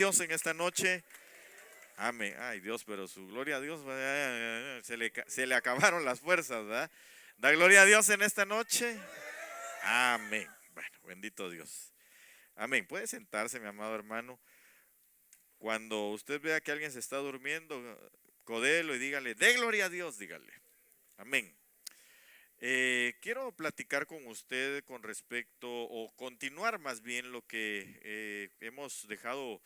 Dios en esta noche. Amén. Ay Dios, pero su gloria a Dios, se le acabaron las fuerzas, ¿verdad? Da gloria a Dios en esta noche. Amén. Bueno, bendito Dios. Amén. Puede sentarse, mi amado hermano. Cuando usted vea que alguien se está durmiendo, codelo y dígale, dé gloria a Dios, dígale. Amén. Quiero platicar con usted con respecto, o continuar más bien lo que hemos dejado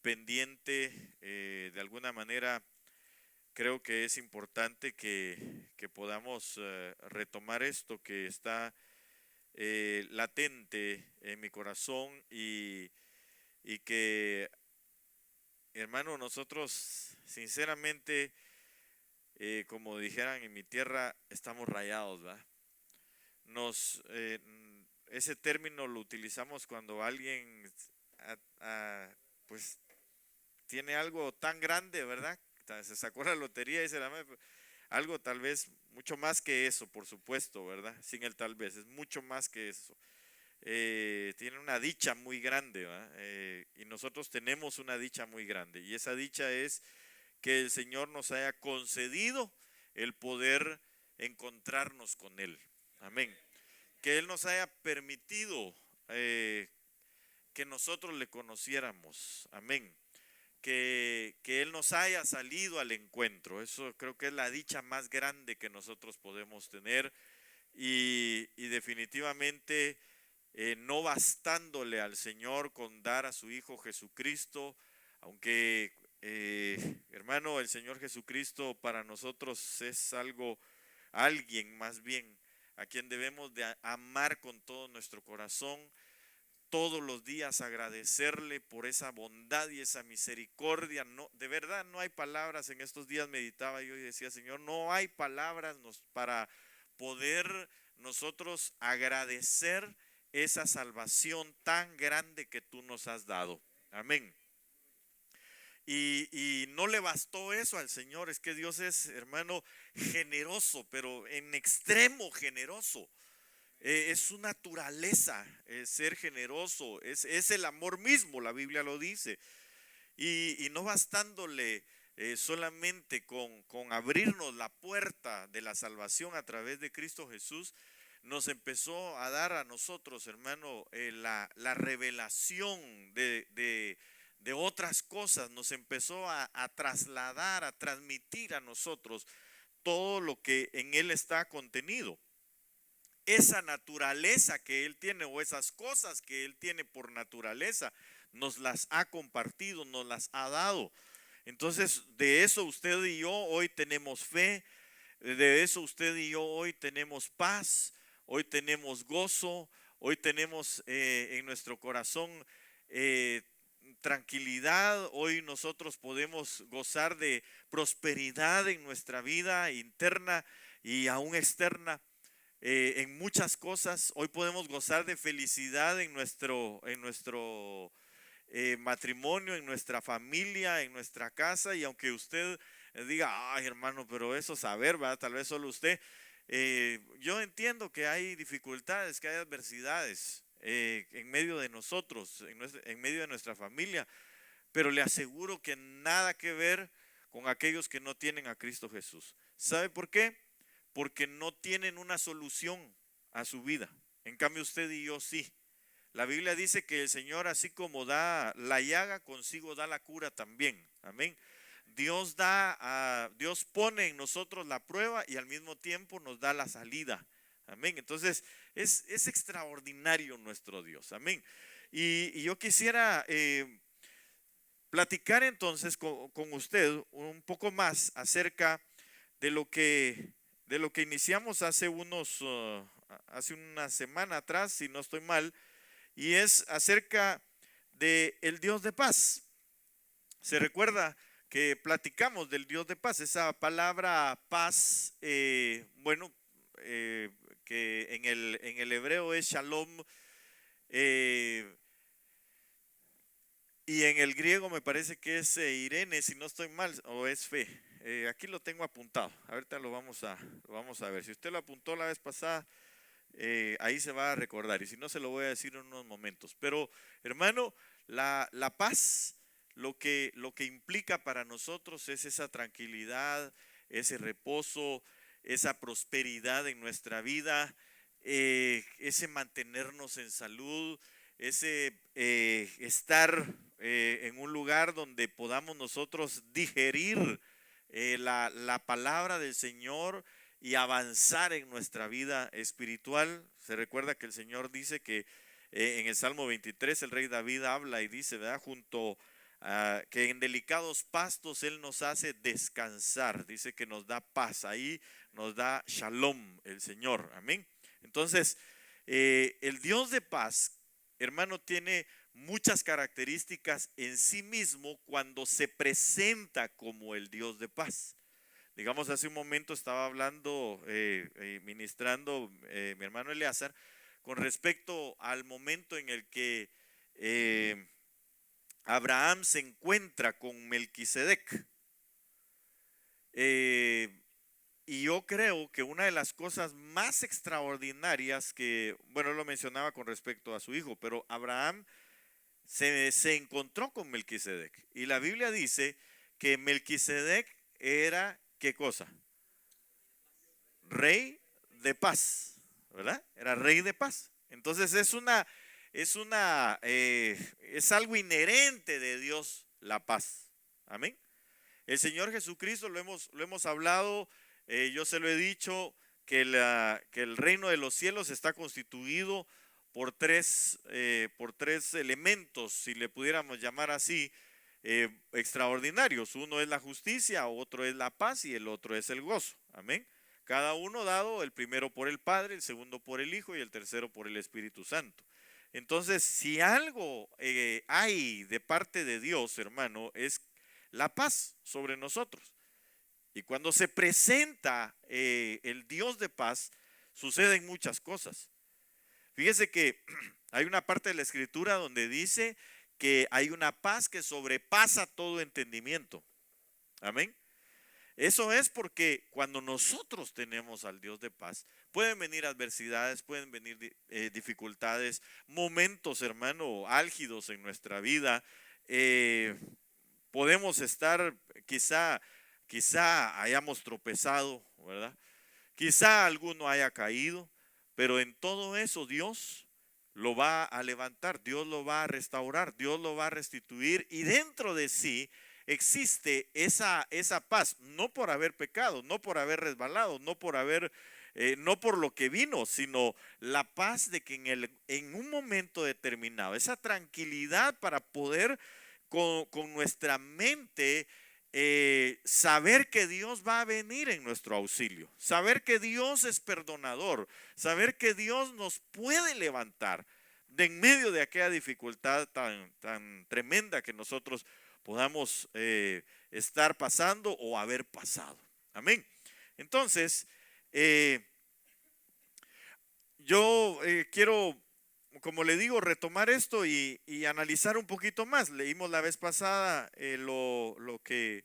pendiente. De alguna manera creo que es importante que podamos retomar esto que está latente en mi corazón y que, hermano, nosotros sinceramente, como dijeran en mi tierra, estamos rayados, ¿verdad? Nos, ese término lo utilizamos cuando alguien a- a- pues tiene algo tan grande, ¿verdad? Se sacó la lotería y algo tal vez mucho más que eso, por supuesto, ¿verdad? Sin el tal vez, es mucho más que eso. Tiene una dicha muy grande, ¿verdad? Y nosotros tenemos una dicha muy grande, y esa dicha es que el Señor nos haya concedido el poder encontrarnos con Él. Amén. Que Él nos haya permitido que nosotros le conociéramos. Amén. Que Él nos haya salido al encuentro. Eso creo que es la dicha más grande que nosotros podemos tener, y definitivamente no bastándole al Señor con dar a su Hijo Jesucristo, aunque hermano, el Señor Jesucristo para nosotros es alguien más bien, a quien debemos de amar con todo nuestro corazón, todos los días agradecerle por esa bondad y esa misericordia. No, de verdad no hay palabras. En estos días meditaba yo y decía, Señor, no hay palabras para poder nosotros agradecer esa salvación tan grande que tú nos has dado. Amén. Y no le bastó eso al Señor. Es que Dios es, hermano, generoso, pero en extremo generoso. Es su naturaleza, ser generoso, es el amor mismo, la Biblia lo dice. Y no bastándole solamente con abrirnos la puerta de la salvación a través de Cristo Jesús, nos empezó a dar a nosotros, hermano, la revelación de otras cosas. Nos empezó a trasladar, a transmitir a nosotros todo lo que en Él está contenido. Esa naturaleza que Él tiene, o esas cosas que Él tiene por naturaleza, nos las ha compartido, nos las ha dado. Entonces, de eso usted y yo hoy tenemos fe, de eso usted y yo hoy tenemos paz, hoy tenemos gozo, hoy tenemos en nuestro corazón eh, tranquilidad. Hoy nosotros podemos gozar de prosperidad en nuestra vida interna y aún externa. En muchas cosas. Hoy podemos gozar de felicidad en nuestro matrimonio, en nuestra familia, en nuestra casa. Y aunque usted diga, ay hermano, pero eso saber, ¿verdad? Tal vez solo usted. Yo entiendo que hay dificultades, que hay adversidades en medio de nosotros, en medio de nuestra familia. Pero le aseguro que nada que ver con aquellos que no tienen a Cristo Jesús. ¿Sabe por qué? Porque no tienen una solución a su vida. En cambio usted y yo sí. La Biblia dice que el Señor, así como da la llaga, consigo da la cura también. Amén. Dios pone en nosotros la prueba y al mismo tiempo nos da la salida. Amén. Entonces es extraordinario nuestro Dios. Amén. Y yo quisiera platicar entonces con usted un poco más acerca de lo que iniciamos hace una semana atrás, si no estoy mal, y es acerca de el Dios de paz. Se recuerda que platicamos del Dios de paz, esa palabra paz, bueno, que en el hebreo es shalom, eh, y en el griego me parece que es Irene, si no estoy mal, o es fe. Aquí lo tengo apuntado. Ahorita lo vamos a ver. Si usted lo apuntó la vez pasada, ahí se va a recordar. Y si no, se lo voy a decir en unos momentos. Pero, hermano, la paz, lo que implica para nosotros es esa tranquilidad, ese reposo, esa prosperidad en nuestra vida, ese mantenernos en salud, ese estar en un lugar donde podamos nosotros digerir la palabra del Señor y avanzar en nuestra vida espiritual. Se recuerda que el Señor dice que en el Salmo 23 el rey David habla y dice, ¿verdad? Junto a que en delicados pastos Él nos hace descansar, dice que nos da paz, ahí nos da shalom el Señor, amén. Entonces, el Dios de paz, hermano, tiene muchas características en sí mismo cuando se presenta como el Dios de paz. Digamos, hace un momento estaba hablando, ministrando mi hermano Eleazar, con respecto al momento en el que Abraham se encuentra con Melquisedec. Y yo creo que una de las cosas más extraordinarias que, bueno, lo mencionaba con respecto a su hijo, pero Abraham se encontró con Melquisedec. Y la Biblia dice que Melquisedec era, ¿qué cosa? Rey de paz, ¿verdad? Era rey de paz. Entonces es algo inherente de Dios la paz. Amén. El Señor Jesucristo lo hemos hablado, yo se lo he dicho, que el reino de los cielos está constituido por tres elementos, si le pudiéramos llamar así, extraordinarios. Uno es la justicia, otro es la paz y el otro es el gozo. Amén. Cada uno dado, el primero por el Padre, el segundo por el Hijo y el tercero por el Espíritu Santo. Entonces, si algo hay de parte de Dios, hermano, es la paz sobre nosotros. Y cuando se presenta el Dios de paz, suceden muchas cosas. Fíjese que hay una parte de la Escritura donde dice que hay una paz que sobrepasa todo entendimiento. Amén. Eso es porque cuando nosotros tenemos al Dios de paz, pueden venir adversidades, pueden venir dificultades, momentos, hermano, álgidos en nuestra vida. Podemos estar, quizá hayamos tropezado, ¿verdad? Quizá alguno haya caído, pero en todo eso Dios lo va a levantar, Dios lo va a restaurar, Dios lo va a restituir, y dentro de sí existe esa paz, no por haber pecado, no por haber resbalado, no por lo que vino, sino la paz de que en un momento determinado, esa tranquilidad para poder con nuestra mente saber que Dios va a venir en nuestro auxilio, saber que Dios es perdonador, saber que Dios nos puede levantar de en medio de aquella dificultad tan tremenda que nosotros podamos estar pasando o haber pasado. Amén. Entonces, yo quiero, como le digo, retomar esto y analizar un poquito más. Leímos la vez pasada lo que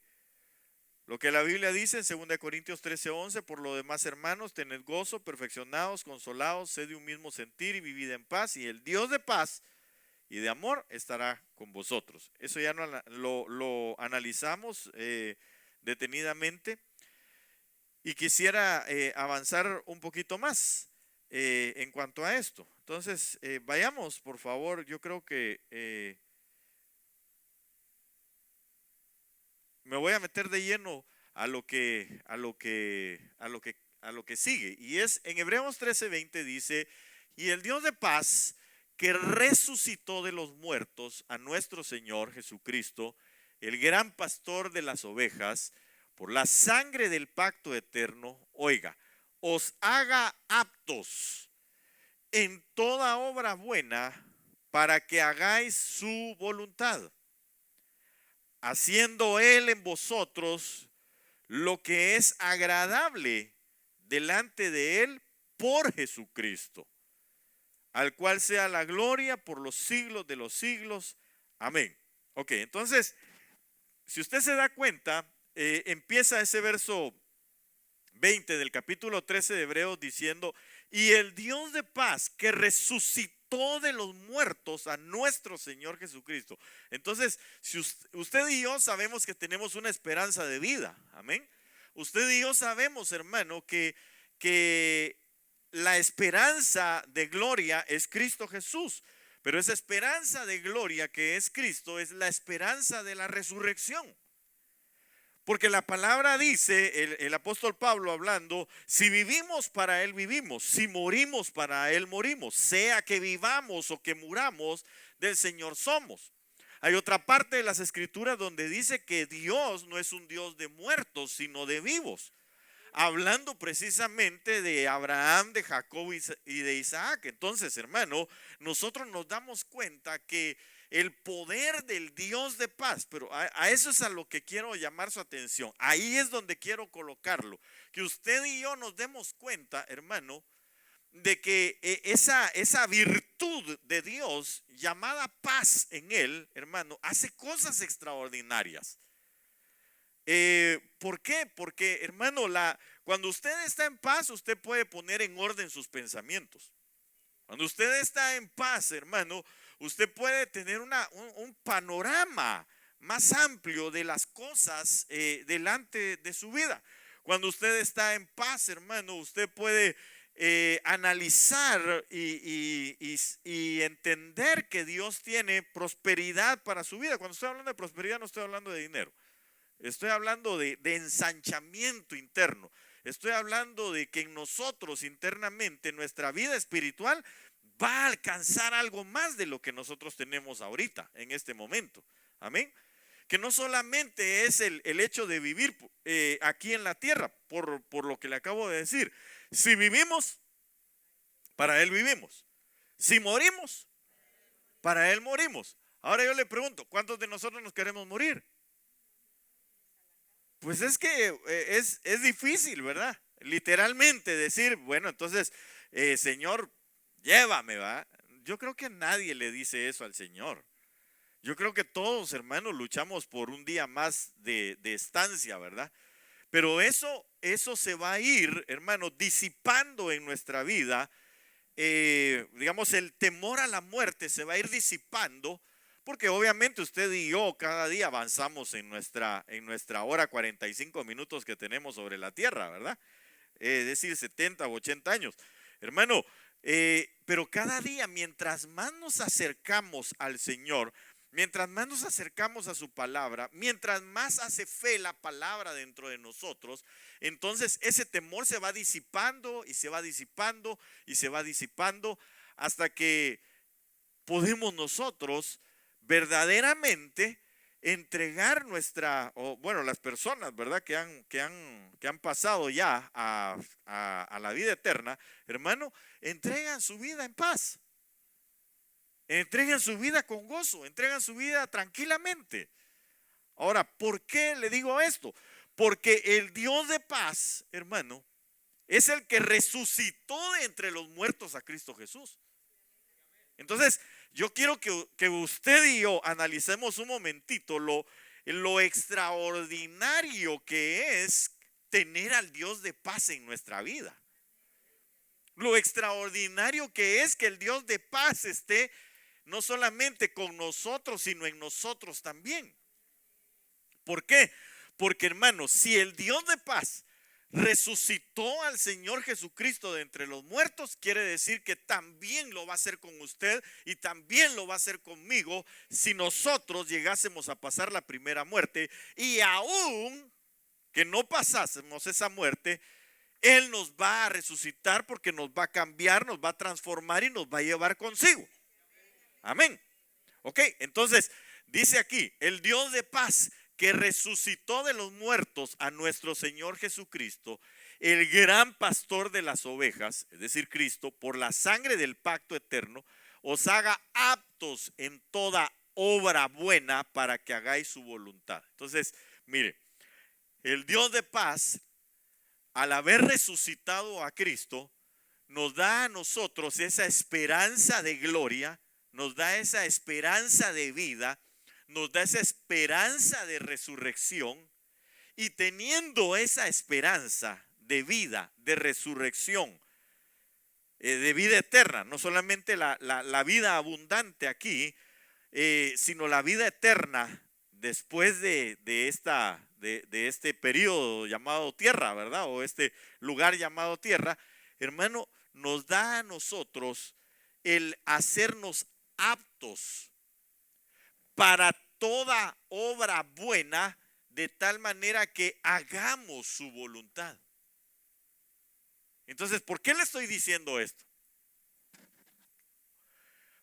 la Biblia dice en 2 Corintios 13:11: por lo demás, hermanos, tened gozo, perfeccionados, consolados, sed de un mismo sentir y vivid en paz, y el Dios de paz y de amor estará con vosotros. Eso ya lo analizamos detenidamente, y quisiera avanzar un poquito más en cuanto a esto. Entonces, vayamos, por favor. Yo creo que me voy a meter de lleno a lo que sigue, y es en Hebreos 13:20 dice: y el Dios de paz, que resucitó de los muertos a nuestro Señor Jesucristo, el gran pastor de las ovejas, por la sangre del pacto eterno, oiga, os haga aptos en toda obra buena, para que hagáis su voluntad, haciendo Él en vosotros lo que es agradable delante de Él por Jesucristo, al cual sea la gloria por los siglos de los siglos. Amén. Ok, entonces, si usted se da cuenta, empieza ese verso 20 del capítulo 13 de Hebreos diciendo: y el Dios de paz, que resucitó resucitó de los muertos a nuestro Señor Jesucristo. Entonces, si usted y yo sabemos que tenemos una esperanza de vida, amén. Usted y yo sabemos, hermano, que la esperanza de gloria es Cristo Jesús. Pero esa esperanza de gloria que es Cristo es la esperanza de la resurrección. Porque la palabra dice, el apóstol Pablo hablando, si vivimos para Él vivimos, si morimos para Él morimos, sea que vivamos o que muramos, del Señor somos. Hay otra parte de las escrituras donde dice que Dios no es un Dios de muertos, sino de vivos. Hablando precisamente de Abraham, de Jacob y de Isaac. Entonces, hermano, nosotros nos damos cuenta que el poder del Dios de paz, pero a eso es a lo que quiero llamar su atención. Ahí es donde quiero colocarlo. Que usted y yo nos demos cuenta, hermano, de que esa virtud de Dios llamada paz en Él, hermano, hace cosas extraordinarias. ¿Por qué? Porque, hermano, cuando usted está en paz, usted puede poner en orden sus pensamientos. Cuando usted está en paz, hermano, usted puede tener un panorama más amplio de las cosas delante de su vida. Cuando usted está en paz, hermano, usted puede analizar y entender que Dios tiene prosperidad para su vida. Cuando estoy hablando de prosperidad, no estoy hablando de dinero. Estoy hablando de ensanchamiento interno. Estoy hablando de que en nosotros internamente nuestra vida espiritual va a alcanzar algo más de lo que nosotros tenemos ahorita, en este momento. Amén. Que no solamente es el hecho de vivir aquí en la tierra, por lo que le acabo de decir. Si vivimos, para Él vivimos. Si morimos, para Él morimos. Ahora yo le pregunto, ¿cuántos de nosotros nos queremos morir? Pues es que es difícil, ¿verdad? Literalmente decir, bueno, entonces, Señor, llévame, ¿va? Yo creo que nadie le dice eso al Señor. Yo creo que todos, hermanos, luchamos por un día más de estancia, ¿verdad? Pero eso se va a ir, hermano, disipando en nuestra vida. Digamos, el temor a la muerte se va a ir disipando. Porque obviamente usted y yo cada día avanzamos en nuestra hora 45 minutos que tenemos sobre la tierra, ¿verdad? Es decir, 70 o 80 años. Hermano, pero cada día mientras más nos acercamos al Señor, mientras más nos acercamos a su palabra, mientras más hace fe la palabra dentro de nosotros, entonces ese temor se va disipando y se va disipando y se va disipando hasta que podemos nosotros verdaderamente entregar las personas, ¿verdad? Que han pasado ya a la vida eterna, hermano, entregan su vida en paz, entregan su vida con gozo, entregan su vida tranquilamente. Ahora, ¿por qué le digo esto? Porque el Dios de paz, hermano, es el que resucitó de entre los muertos a Cristo Jesús. Entonces, yo quiero que usted y yo analicemos un momentito lo extraordinario que es tener al Dios de paz en nuestra vida. Lo extraordinario que es que el Dios de paz esté no solamente con nosotros, sino en nosotros también. ¿Por qué? Porque, hermanos, si el Dios de paz resucitó al Señor Jesucristo de entre los muertos, quiere decir que también lo va a hacer con usted y también lo va a hacer conmigo si nosotros llegásemos a pasar la primera muerte, y aún que no pasásemos esa muerte, Él nos va a resucitar porque nos va a cambiar, nos va a transformar y nos va a llevar consigo. Amén. Ok, entonces dice aquí, el Dios de paz que resucitó de los muertos a nuestro Señor Jesucristo, el gran pastor de las ovejas, es decir, Cristo, por la sangre del pacto eterno, os haga aptos en toda obra buena para que hagáis su voluntad. Entonces, mire, el Dios de paz, al haber resucitado a Cristo, nos da a nosotros esa esperanza de gloria, nos da esa esperanza de vida, nos da esa esperanza de resurrección, y teniendo esa esperanza de vida, de resurrección, de vida eterna, no solamente la vida abundante aquí, sino la vida eterna después de este periodo llamado tierra, ¿verdad? O este lugar llamado tierra, hermano, nos da a nosotros el hacernos aptos para toda obra buena, de tal manera que hagamos su voluntad. Entonces, ¿por qué le estoy diciendo esto?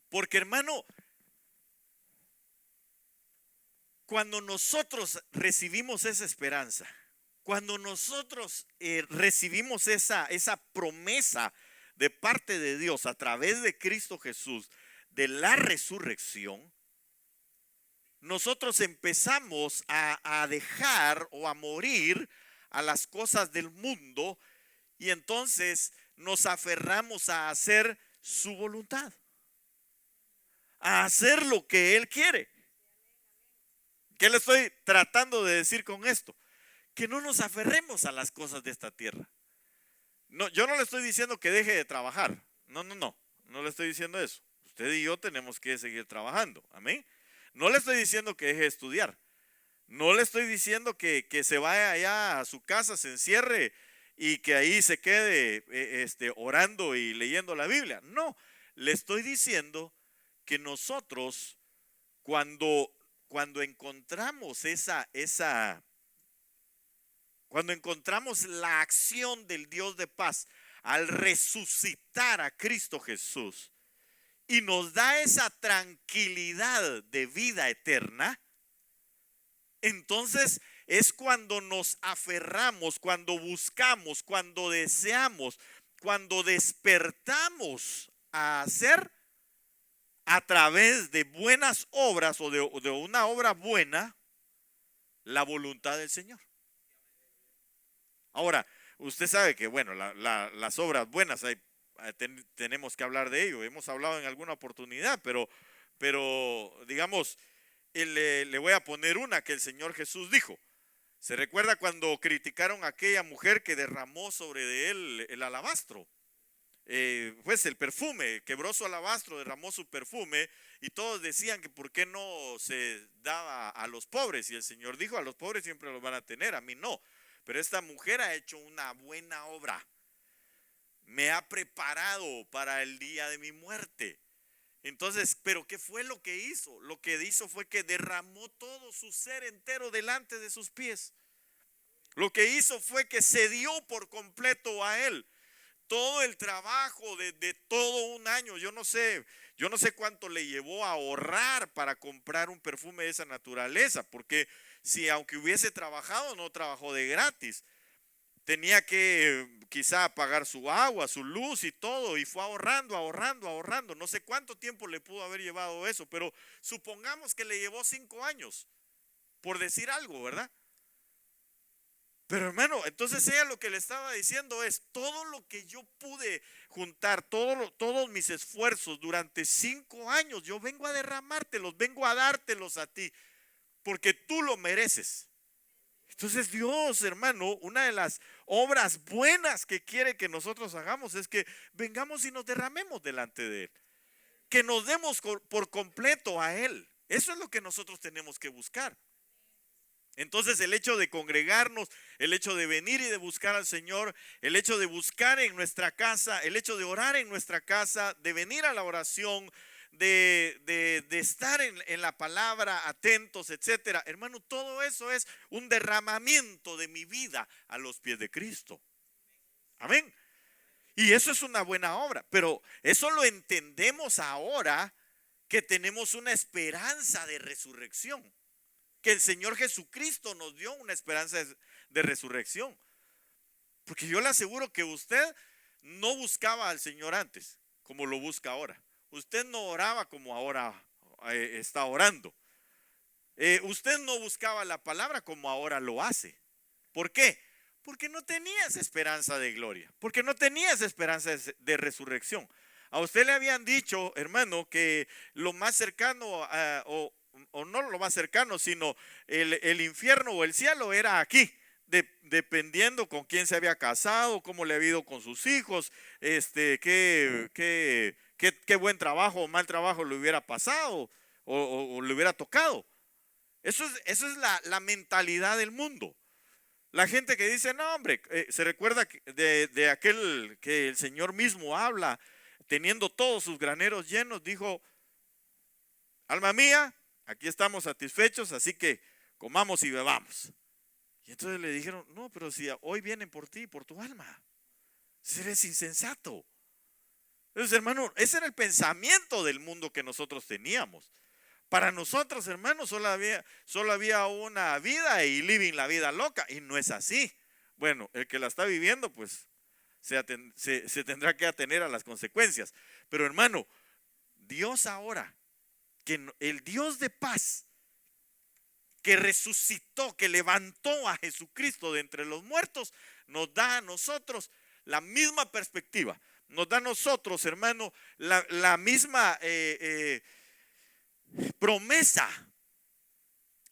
Porque, hermano, cuando nosotros recibimos esa esperanza, cuando nosotros recibimos esa promesa de parte de Dios a través de Cristo Jesús, de la resurrección, nosotros empezamos a dejar o a morir a las cosas del mundo, y entonces nos aferramos a hacer su voluntad, a hacer lo que Él quiere. ¿Qué le estoy tratando de decir con esto? Que no nos aferremos a las cosas de esta tierra. No, yo no le estoy diciendo que deje de trabajar. No le estoy diciendo eso. Usted y yo tenemos que seguir trabajando. Amén. No le estoy diciendo que deje de estudiar. No le estoy diciendo que se vaya allá a su casa, se encierre y que ahí se quede orando y leyendo la Biblia. No, le estoy diciendo que nosotros cuando encontramos cuando encontramos la acción del Dios de paz al resucitar a Cristo Jesús y nos da esa tranquilidad de vida eterna, entonces es cuando nos aferramos, cuando buscamos, cuando deseamos, cuando despertamos a hacer a través de buenas obras o de una obra buena la voluntad del Señor. Ahora, usted sabe que, bueno, las obras buenas tenemos que hablar de ello. Hemos hablado en alguna oportunidad, pero digamos, le voy a poner una que el Señor Jesús dijo. ¿Se recuerda cuando criticaron a aquella mujer que derramó sobre de él el alabastro? Pues el perfume, quebró su alabastro, derramó su perfume, y todos decían que por qué no se daba a los pobres, y el Señor dijo: a los pobres siempre los van a tener, a mí no, pero esta mujer ha hecho una buena obra, me ha preparado para el día de mi muerte. Entonces, ¿pero qué fue lo que hizo? Lo que hizo fue que derramó todo su ser entero delante de sus pies. Lo que hizo fue que se dio por completo a Él. Todo el trabajo de todo un año, yo no sé cuánto le llevó a ahorrar para comprar un perfume de esa naturaleza, porque si aunque hubiese trabajado, no trabajó de gratis. Tenía que quizá pagar su agua, su luz y todo, y fue ahorrando. No sé cuánto tiempo le pudo haber llevado eso, pero supongamos que le llevó 5 años, por decir algo, ¿verdad? Pero hermano, entonces ella lo que le estaba diciendo es: todo lo que yo pude juntar, todos mis esfuerzos durante 5 años, yo vengo a derramártelos, vengo a dártelos a ti, porque tú lo mereces. Entonces Dios, hermano, una de las obras buenas que quiere que nosotros hagamos es que vengamos y nos derramemos delante de Él, que nos demos por completo a Él. Eso es lo que nosotros tenemos que buscar. Entonces el hecho de congregarnos, el hecho de venir y de buscar al Señor, el hecho de buscar en nuestra casa, el hecho de orar en nuestra casa, de venir a la oración, de estar en la palabra, atentos, etcétera. Hermano, todo eso es un derramamiento de mi vida a los pies de Cristo. Amén. Y eso es una buena obra, pero eso lo entendemos ahora que tenemos una esperanza de resurrección, que el Señor Jesucristo nos dio una esperanza de resurrección. Porque yo le aseguro que usted no buscaba al Señor antes como lo busca ahora. Usted no oraba como ahora está orando. Usted no buscaba la palabra como ahora lo hace. ¿Por qué? Porque no tenía esa esperanza de gloria, porque no tenía esa esperanza de resurrección. A usted le habían dicho, hermano, que lo más cercano o no lo más cercano, sino el infierno o el cielo era aquí, dependiendo con quién se había casado, cómo le había ido con sus hijos, qué buen trabajo o mal trabajo le hubiera pasado o le hubiera tocado. Eso es la mentalidad del mundo. La gente que dice, no hombre, se recuerda de aquel que el Señor mismo habla, teniendo todos sus graneros llenos, dijo, alma mía, aquí estamos satisfechos, así que comamos y bebamos. Y entonces le dijeron, no, pero si hoy vienen por ti, por tu alma, eres insensato. Entonces, hermano, ese era el pensamiento del mundo que nosotros teníamos. Para nosotros, hermanos, solo había una vida y living la vida loca. Y no es así. Bueno, el que la está viviendo, pues se tendrá que atener a las consecuencias. Pero hermano, Dios ahora, el Dios de paz, que resucitó, que levantó a Jesucristo de entre los muertos, nos da a nosotros la misma perspectiva. Nos da a nosotros, hermano, la misma promesa.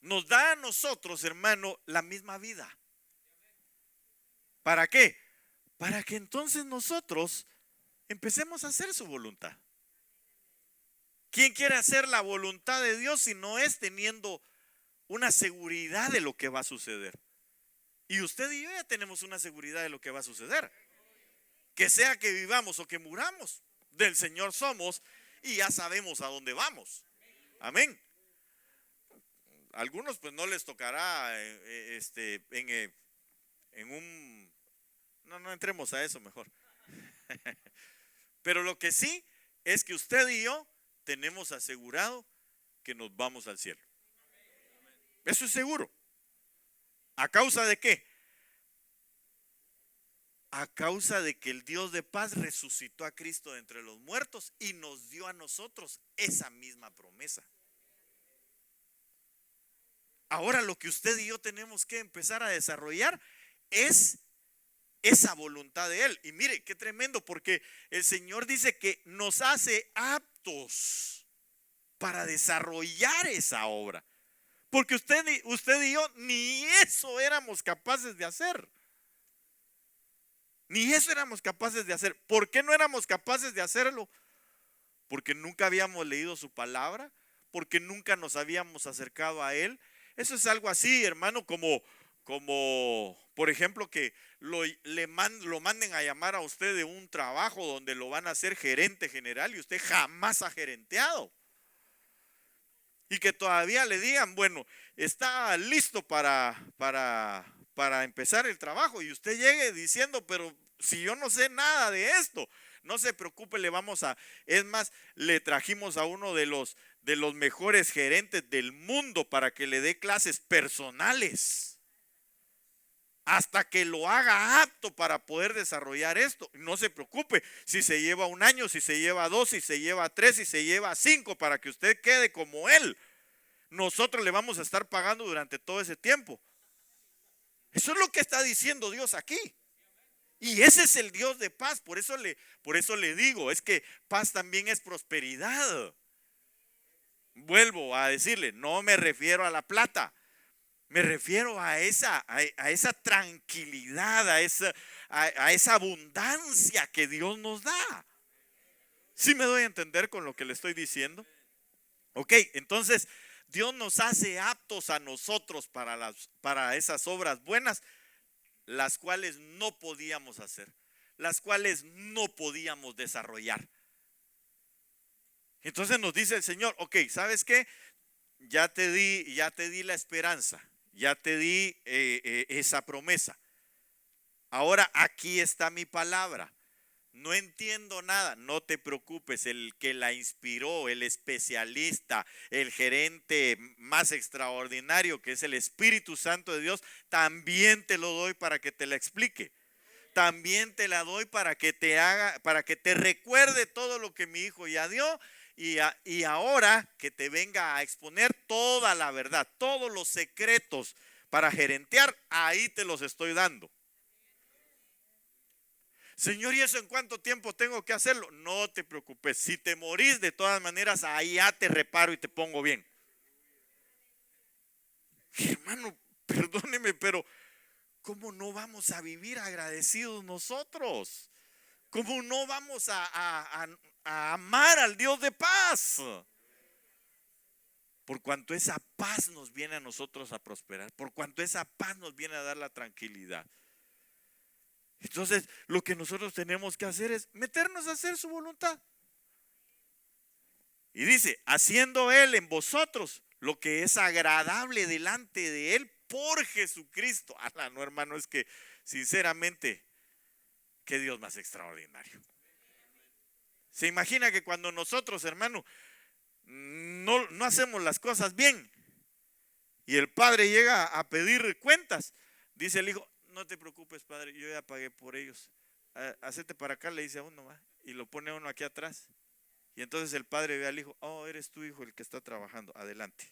Nos da a nosotros, hermano, la misma vida. ¿Para qué? Para que entonces nosotros empecemos a hacer su voluntad. ¿Quién quiere hacer la voluntad de Dios si no es teniendo una seguridad de lo que va a suceder? Y usted y yo ya tenemos una seguridad de lo que va a suceder. Que sea que vivamos o que muramos, del Señor somos y ya sabemos a dónde vamos. Amén. Algunos pues no les tocará en un... No entremos a eso mejor. Pero lo que sí es que usted y yo tenemos asegurado que nos vamos al cielo. Eso es seguro. ¿A causa de qué? A causa de que el Dios de paz resucitó a Cristo de entre los muertos y nos dio a nosotros esa misma promesa. Ahora lo que usted y yo tenemos que empezar a desarrollar es esa voluntad de Él. Y mire, qué tremendo, porque el Señor dice que nos hace aptos para desarrollar esa obra. Porque usted y yo ni eso éramos capaces de hacer. Ni eso éramos capaces de hacer. ¿Por qué no éramos capaces de hacerlo? Porque nunca habíamos leído su palabra, porque nunca nos habíamos acercado a Él. Eso es algo así, hermano, como por ejemplo, que lo manden a llamar a usted de un trabajo donde lo van a hacer gerente general y usted jamás ha gerenteado. Y que todavía le digan, bueno, está listo para empezar el trabajo, y usted llegue diciendo, pero si yo no sé nada de esto. No se preocupe, es más, le trajimos a uno de los mejores gerentes del mundo para que le dé clases personales, hasta que lo haga apto para poder desarrollar esto. No se preocupe si se lleva 1 año, si se lleva 2, si se lleva 3, si se lleva 5, para que usted quede como él. Nosotros le vamos a estar pagando durante todo ese tiempo. Eso es lo que está diciendo Dios aquí. Y ese es el Dios de paz. Por eso le digo, es que paz también es prosperidad. Vuelvo a decirle, no me refiero a la plata. Me refiero a esa tranquilidad, a esa abundancia que Dios nos da. ¿Sí me doy a entender con lo que le estoy diciendo? Ok, entonces Dios nos hace aptos a nosotros para esas obras buenas, las cuales no podíamos hacer, las cuales no podíamos desarrollar. Entonces nos dice el Señor, ok, ¿sabes qué? Ya te di la esperanza, ya te di esa promesa. Ahora aquí está mi palabra. No entiendo nada, no te preocupes, el que la inspiró, el especialista, el gerente más extraordinario, que es el Espíritu Santo de Dios, también te lo doy para que te la explique. También te la doy para que te recuerde todo lo que mi hijo ya dio, y ahora que te venga a exponer toda la verdad, todos los secretos para gerentear, ahí te los estoy dando. Señor, ¿y eso en cuánto tiempo tengo que hacerlo? No te preocupes, si te morís, de todas maneras, ahí ya te reparo y te pongo bien. Hermano, perdóneme, pero ¿cómo no vamos a vivir agradecidos nosotros? ¿Cómo no vamos a amar al Dios de paz? Por cuanto esa paz nos viene a nosotros a prosperar, por cuanto esa paz nos viene a dar la tranquilidad. Entonces, lo que nosotros tenemos que hacer es meternos a hacer su voluntad. Y dice, haciendo Él en vosotros lo que es agradable delante de Él por Jesucristo. No, hermano, es que sinceramente, qué Dios más extraordinario. Se imagina que cuando nosotros, hermano, no hacemos las cosas bien y el padre llega a pedir cuentas, dice el hijo, no te preocupes, padre, yo ya pagué por ellos, hacete para acá, le dice a uno, ¿va? Y lo pone a uno aquí atrás. Y entonces el padre ve al hijo, oh, eres tu hijo el que está trabajando, adelante.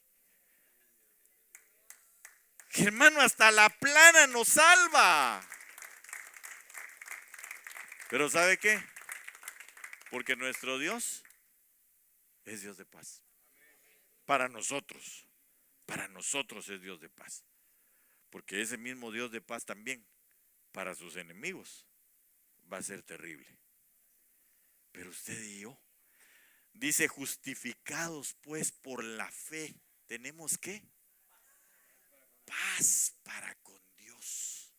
Hermano, hasta la plana nos salva. Pero ¿sabe qué? Porque nuestro Dios es Dios de paz. Para nosotros es Dios de paz. Porque ese mismo Dios de paz también, para sus enemigos, va a ser terrible. Pero usted y yo, dice, justificados pues por la fe, ¿tenemos qué? Paz para con Dios.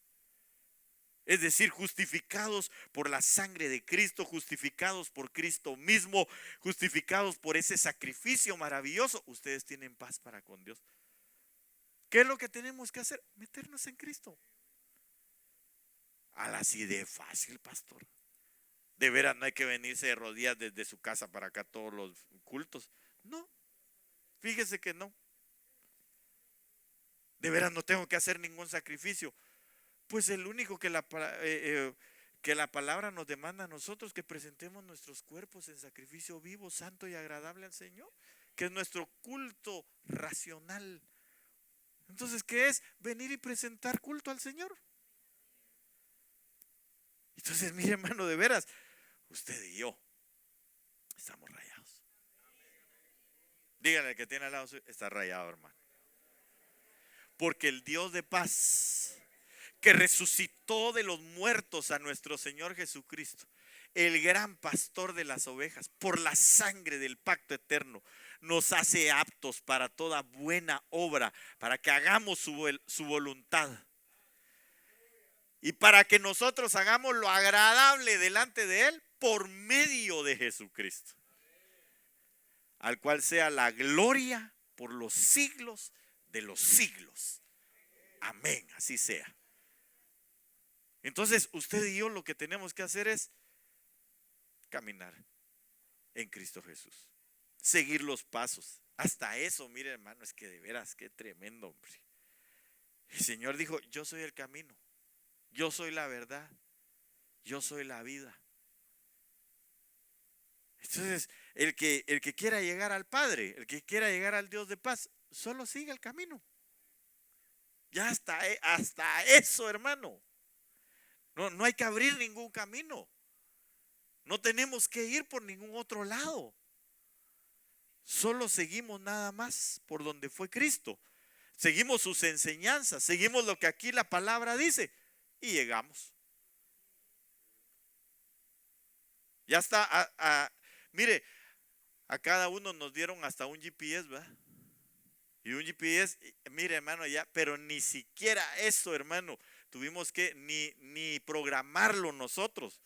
Es decir, justificados por la sangre de Cristo, justificados por Cristo mismo, justificados por ese sacrificio maravilloso. Ustedes tienen paz para con Dios. ¿Qué es lo que tenemos que hacer? Meternos en Cristo. Así de fácil, pastor. De veras no hay que venirse de rodillas desde su casa para acá todos los cultos. No, fíjese que no. De veras no tengo que hacer ningún sacrificio. Pues el único que la palabra nos demanda a nosotros, que presentemos nuestros cuerpos en sacrificio vivo, santo y agradable al Señor, que es nuestro culto racional. Entonces, ¿qué es? Venir y presentar culto al Señor. Entonces, mire, hermano, de veras, usted y yo estamos rayados. Dígale al que tiene al lado, está rayado, hermano. Porque el Dios de paz, que resucitó de los muertos a nuestro Señor Jesucristo, el gran pastor de las ovejas, por la sangre del pacto eterno, nos hace aptos para toda buena obra, para que hagamos su voluntad. Y para que nosotros hagamos lo agradable delante de Él por medio de Jesucristo, al cual sea la gloria por los siglos de los siglos. Amén, así sea. Entonces usted y yo lo que tenemos que hacer es caminar en Cristo Jesús, seguir los pasos. Hasta eso, mire, hermano, es que de veras, qué tremendo, hombre. El Señor dijo, yo soy el camino, yo soy la verdad, yo soy la vida. Entonces, el que quiera llegar al Padre, el que quiera llegar al Dios de paz, solo siga el camino. Ya hasta eso, hermano. No hay que abrir ningún camino. No tenemos que ir por ningún otro lado. Solo seguimos nada más por donde fue Cristo. Seguimos sus enseñanzas, seguimos lo que aquí la palabra dice y llegamos. Ya está. Mire, a cada uno nos dieron hasta un GPS, ¿verdad? Y un GPS, mire, hermano, ya, pero ni siquiera eso, hermano, tuvimos que ni programarlo nosotros,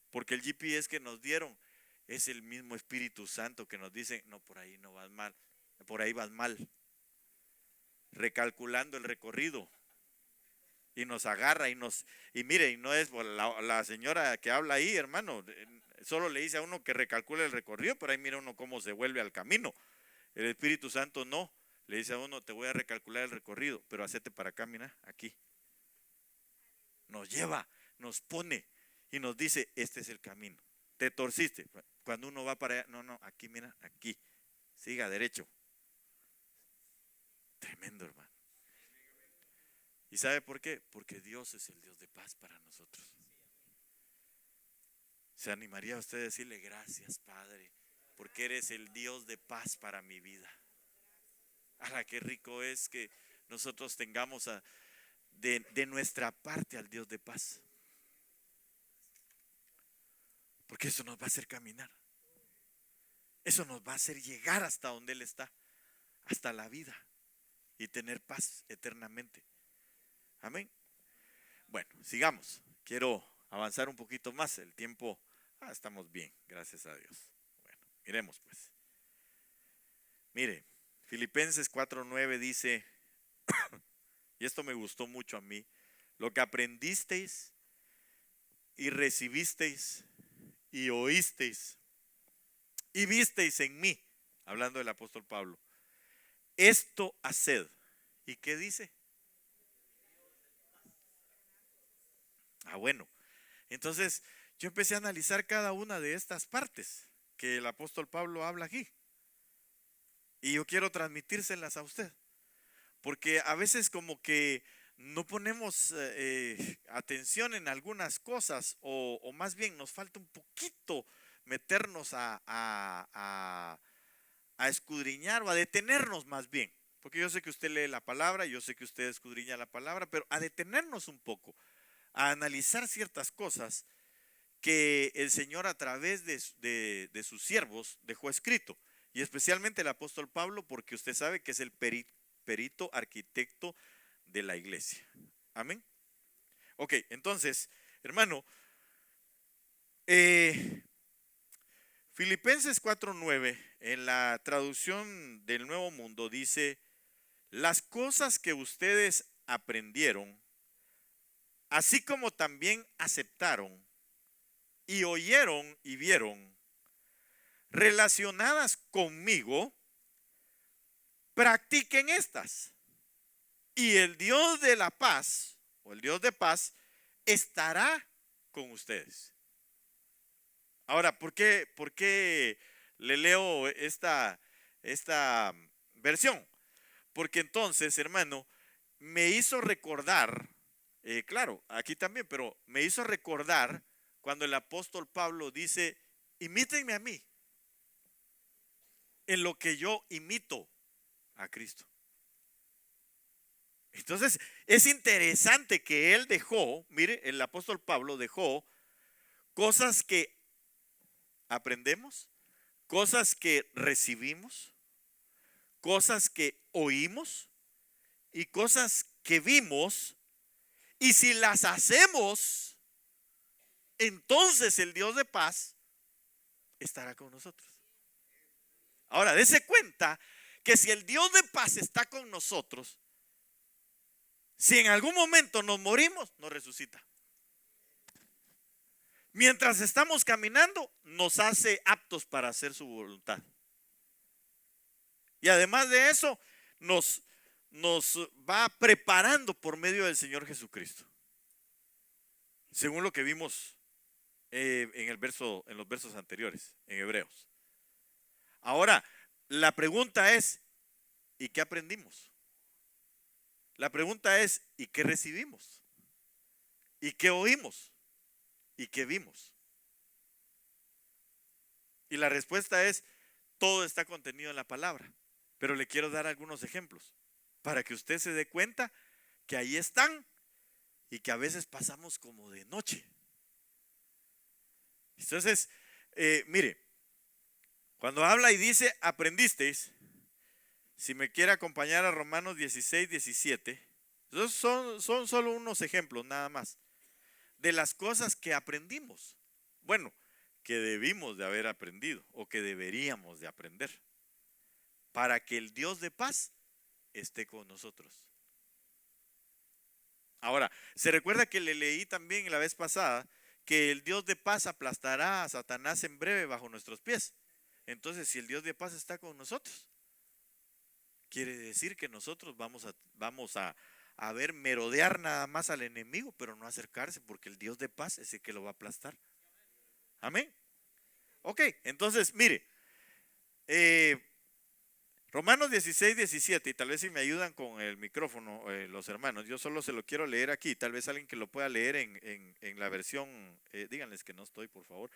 porque el GPS que nos dieron es el mismo Espíritu Santo que nos dice, no, por ahí no vas mal, por ahí vas mal, recalculando el recorrido, y nos agarra y mire, y no es la señora que habla ahí, hermano, solo le dice a uno que recalcule el recorrido, pero ahí mira uno cómo se vuelve al camino. El Espíritu Santo no, le dice a uno, te voy a recalcular el recorrido, pero hacete para acá, mira, aquí. Nos lleva, nos pone y nos dice, este es el camino. Te torciste. Cuando uno va para allá, no, aquí, mira, aquí. Siga derecho. Tremendo, hermano. ¿Y sabe por qué? Porque Dios es el Dios de paz para nosotros. ¿Se animaría a usted a decirle gracias, Padre, porque eres el Dios de paz para mi vida? Qué rico es que nosotros tengamos de nuestra parte al Dios de paz. Porque eso nos va a hacer caminar. Eso nos va a hacer llegar hasta donde Él está, hasta la vida, y tener paz eternamente. Amén. Bueno, sigamos. Quiero avanzar un poquito más. El tiempo, estamos bien, gracias a Dios. Bueno, miremos pues. Mire, Filipenses 4:9 dice, y esto me gustó mucho a mí: lo que aprendisteis y recibisteis y oísteis y visteis en mí, hablando del apóstol Pablo, esto haced. ¿Y qué dice? Bueno, entonces yo empecé a analizar cada una de estas partes que el apóstol Pablo habla aquí, y yo quiero transmitírselas a usted, porque a veces como que no ponemos atención en algunas cosas, o más bien nos falta un poquito meternos a escudriñar, o a detenernos más bien, porque yo sé que usted lee la palabra, yo sé que usted escudriña la palabra, pero a detenernos un poco, a analizar ciertas cosas que el Señor a través de sus siervos dejó escrito, y especialmente el apóstol Pablo, porque usted sabe que es el perito arquitecto de la iglesia. Amén. Ok, entonces, hermano, Filipenses 4:9 en la traducción del Nuevo Mundo dice: las cosas que ustedes aprendieron, así como también aceptaron y oyeron y vieron, relacionadas conmigo, practiquen estas, y el Dios de la paz, o el Dios de paz, estará con ustedes. Ahora, ¿por qué le leo esta versión? Porque entonces, hermano, me hizo recordar, claro, aquí también, pero me hizo recordar cuando el apóstol Pablo dice: imítenme a mí en lo que yo imito a Cristo. Entonces, es interesante que él dejó, mire, el apóstol Pablo dejó cosas que aprendemos, cosas que recibimos, cosas que oímos y cosas que vimos, y si las hacemos, entonces el Dios de paz estará con nosotros. Ahora, dése cuenta que si el Dios de paz está con nosotros, si en algún momento nos morimos, nos resucita. Mientras estamos caminando, nos hace aptos para hacer su voluntad. Y además de eso, nos va preparando por medio del Señor Jesucristo, según lo que vimos en los versos anteriores, en Hebreos. Ahora, la pregunta es: ¿y qué aprendimos? La pregunta es: ¿y qué recibimos? ¿Y qué oímos? ¿Y qué vimos? Y la respuesta es: todo está contenido en la palabra. Pero le quiero dar algunos ejemplos para que usted se dé cuenta que ahí están, y que a veces pasamos como de noche. Entonces, mire, cuando habla y dice aprendisteis, si me quiere acompañar a Romanos 16:17, esos son solo unos ejemplos nada más de las cosas que aprendimos. Bueno, que debimos de haber aprendido, o que deberíamos de aprender, para que el Dios de paz esté con nosotros. Ahora, se recuerda que le leí también la vez pasada que el Dios de paz aplastará a Satanás en breve bajo nuestros pies. Entonces, si el Dios de paz está con nosotros, quiere decir que nosotros vamos a ver merodear nada más al enemigo, pero no acercarse, porque el Dios de paz es el que lo va a aplastar. Amén. Ok, entonces mire, Romanos 16:17, y tal vez si me ayudan con el micrófono los hermanos, yo solo se lo quiero leer aquí, tal vez alguien que lo pueda leer en la versión, díganles que no estoy, por favor.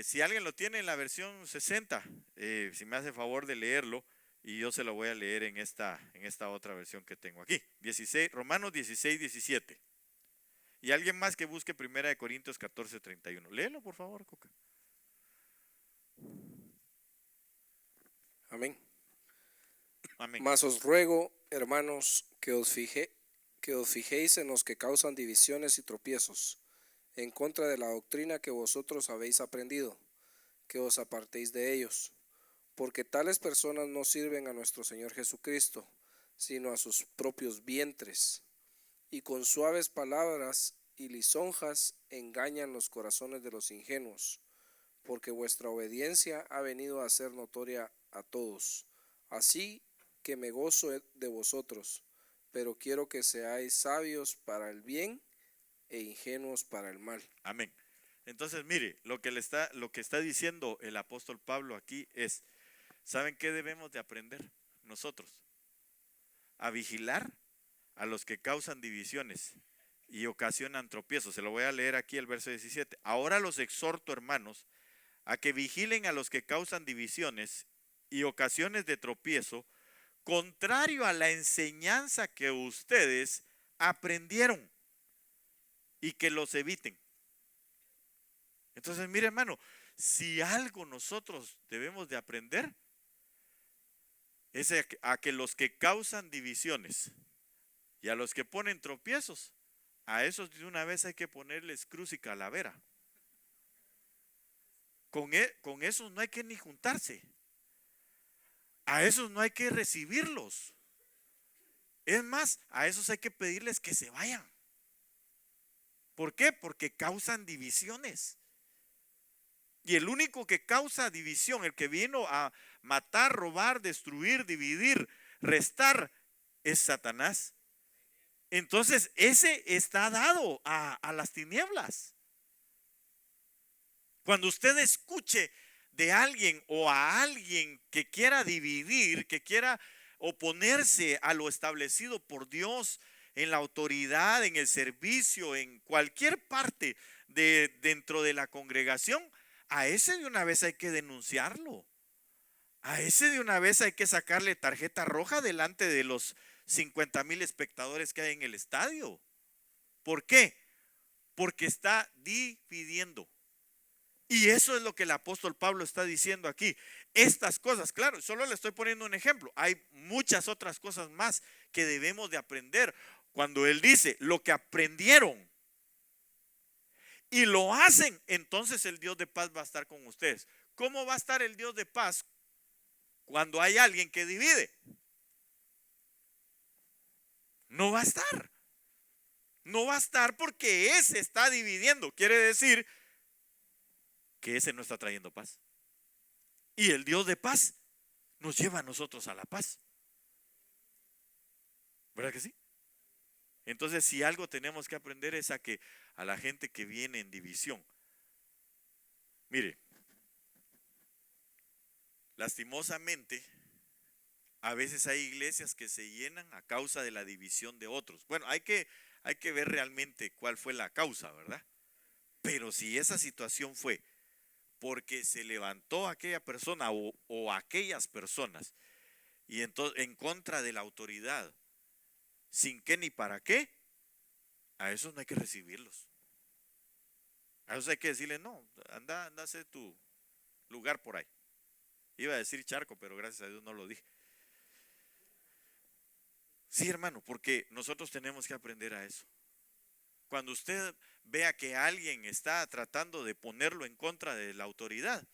Si alguien lo tiene en la versión 60, si me hace favor de leerlo, y yo se lo voy a leer en esta otra versión que tengo aquí. Romanos 16, 17. Y alguien más que busque 1 Corintios 14, 31. Léelo, por favor, Coca. Amén. Amén. Mas os ruego, hermanos, que os fijéis en los que causan divisiones y tropiezos, en contra de la doctrina que vosotros habéis aprendido, que os apartéis de ellos, porque tales personas no sirven a nuestro Señor Jesucristo, sino a sus propios vientres, y con suaves palabras y lisonjas engañan los corazones de los ingenuos, porque vuestra obediencia ha venido a ser notoria a todos. Así que me gozo de vosotros, pero quiero que seáis sabios para el bien e ingenuos para el mal. Amén. Entonces, mire, lo que está diciendo el apóstol Pablo aquí es, ¿saben qué debemos de aprender nosotros? A vigilar a los que causan divisiones y ocasionan tropiezos. Se lo voy a leer aquí el verso 17. Ahora los exhorto, hermanos, a que vigilen a los que causan divisiones y ocasiones de tropiezo, contrario a la enseñanza que ustedes aprendieron, y que los eviten. Entonces, mire, hermano, si algo nosotros debemos de aprender es a que los que causan divisiones y a los que ponen tropiezos, a esos de una vez hay que ponerles cruz y calavera. Con esos no hay que ni juntarse. A esos no hay que recibirlos. Es más, a esos hay que pedirles que se vayan. ¿Por qué? Porque causan divisiones. Y el único que causa división, el que vino a matar, robar, destruir, dividir, restar, es Satanás. Entonces, ese está dado a las tinieblas. Cuando usted escuche de alguien o a alguien que quiera dividir, que quiera oponerse a lo establecido por Dios en la autoridad, en el servicio, en cualquier parte dentro de la congregación, a ese de una vez hay que denunciarlo. A ese de una vez hay que sacarle tarjeta roja delante de los 50,000 espectadores que hay en el estadio. ¿Por qué? Porque está dividiendo. Y eso es lo que el apóstol Pablo está diciendo aquí. Estas cosas, claro, solo le estoy poniendo un ejemplo. Hay muchas otras cosas más que debemos de aprender. Cuando él dice lo que aprendieron y lo hacen, entonces el Dios de paz va a estar con ustedes. ¿Cómo va a estar el Dios de paz cuando hay alguien que divide? No va a estar. No va a estar porque ese está dividiendo. Quiere decir que ese no está trayendo paz. Y el Dios de paz nos lleva a nosotros a la paz. ¿Verdad que sí? Entonces, si algo tenemos que aprender es a la gente que viene en división. Mire, lastimosamente, a veces hay iglesias que se llenan a causa de la división de otros. Bueno, hay que ver realmente cuál fue la causa, ¿verdad? Pero si esa situación fue porque se levantó aquella persona o aquellas personas y entonces en contra de la autoridad, sin qué ni para qué, a esos no hay que recibirlos. A esos hay que decirle, no, anda a hacer tu lugar por ahí. Iba a decir charco, pero gracias a Dios no lo dije. Sí, hermano, porque nosotros tenemos que aprender a eso. Cuando usted vea que alguien está tratando de ponerlo en contra de la autoridad,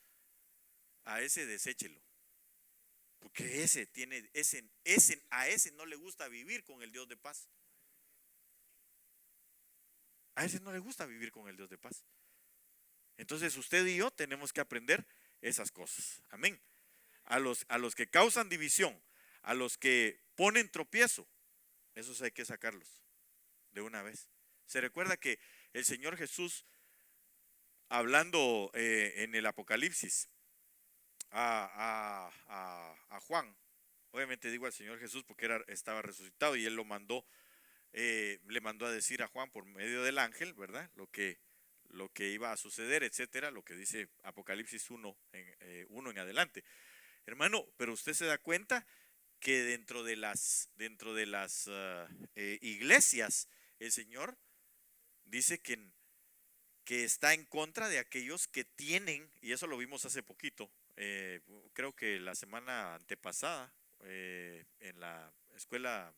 a ese deséchelo. Porque a ese no le gusta vivir con el Dios de paz. A ese no le gusta vivir con el Dios de paz. Entonces usted y yo tenemos que aprender esas cosas. Amén. A los que causan división, a los que ponen tropiezo, esos hay que sacarlos de una vez. Se recuerda que el Señor Jesús, hablando en el Apocalipsis a Juan, obviamente digo al Señor Jesús porque estaba resucitado y él le mandó a decir a Juan por medio del ángel, ¿verdad? Lo que iba a suceder, etcétera, lo que dice Apocalipsis 1 en adelante. Hermano, pero usted se da cuenta que dentro de las iglesias, el Señor dice que está en contra de aquellos que tienen, y eso lo vimos hace poquito, creo que la semana antepasada, en la escuela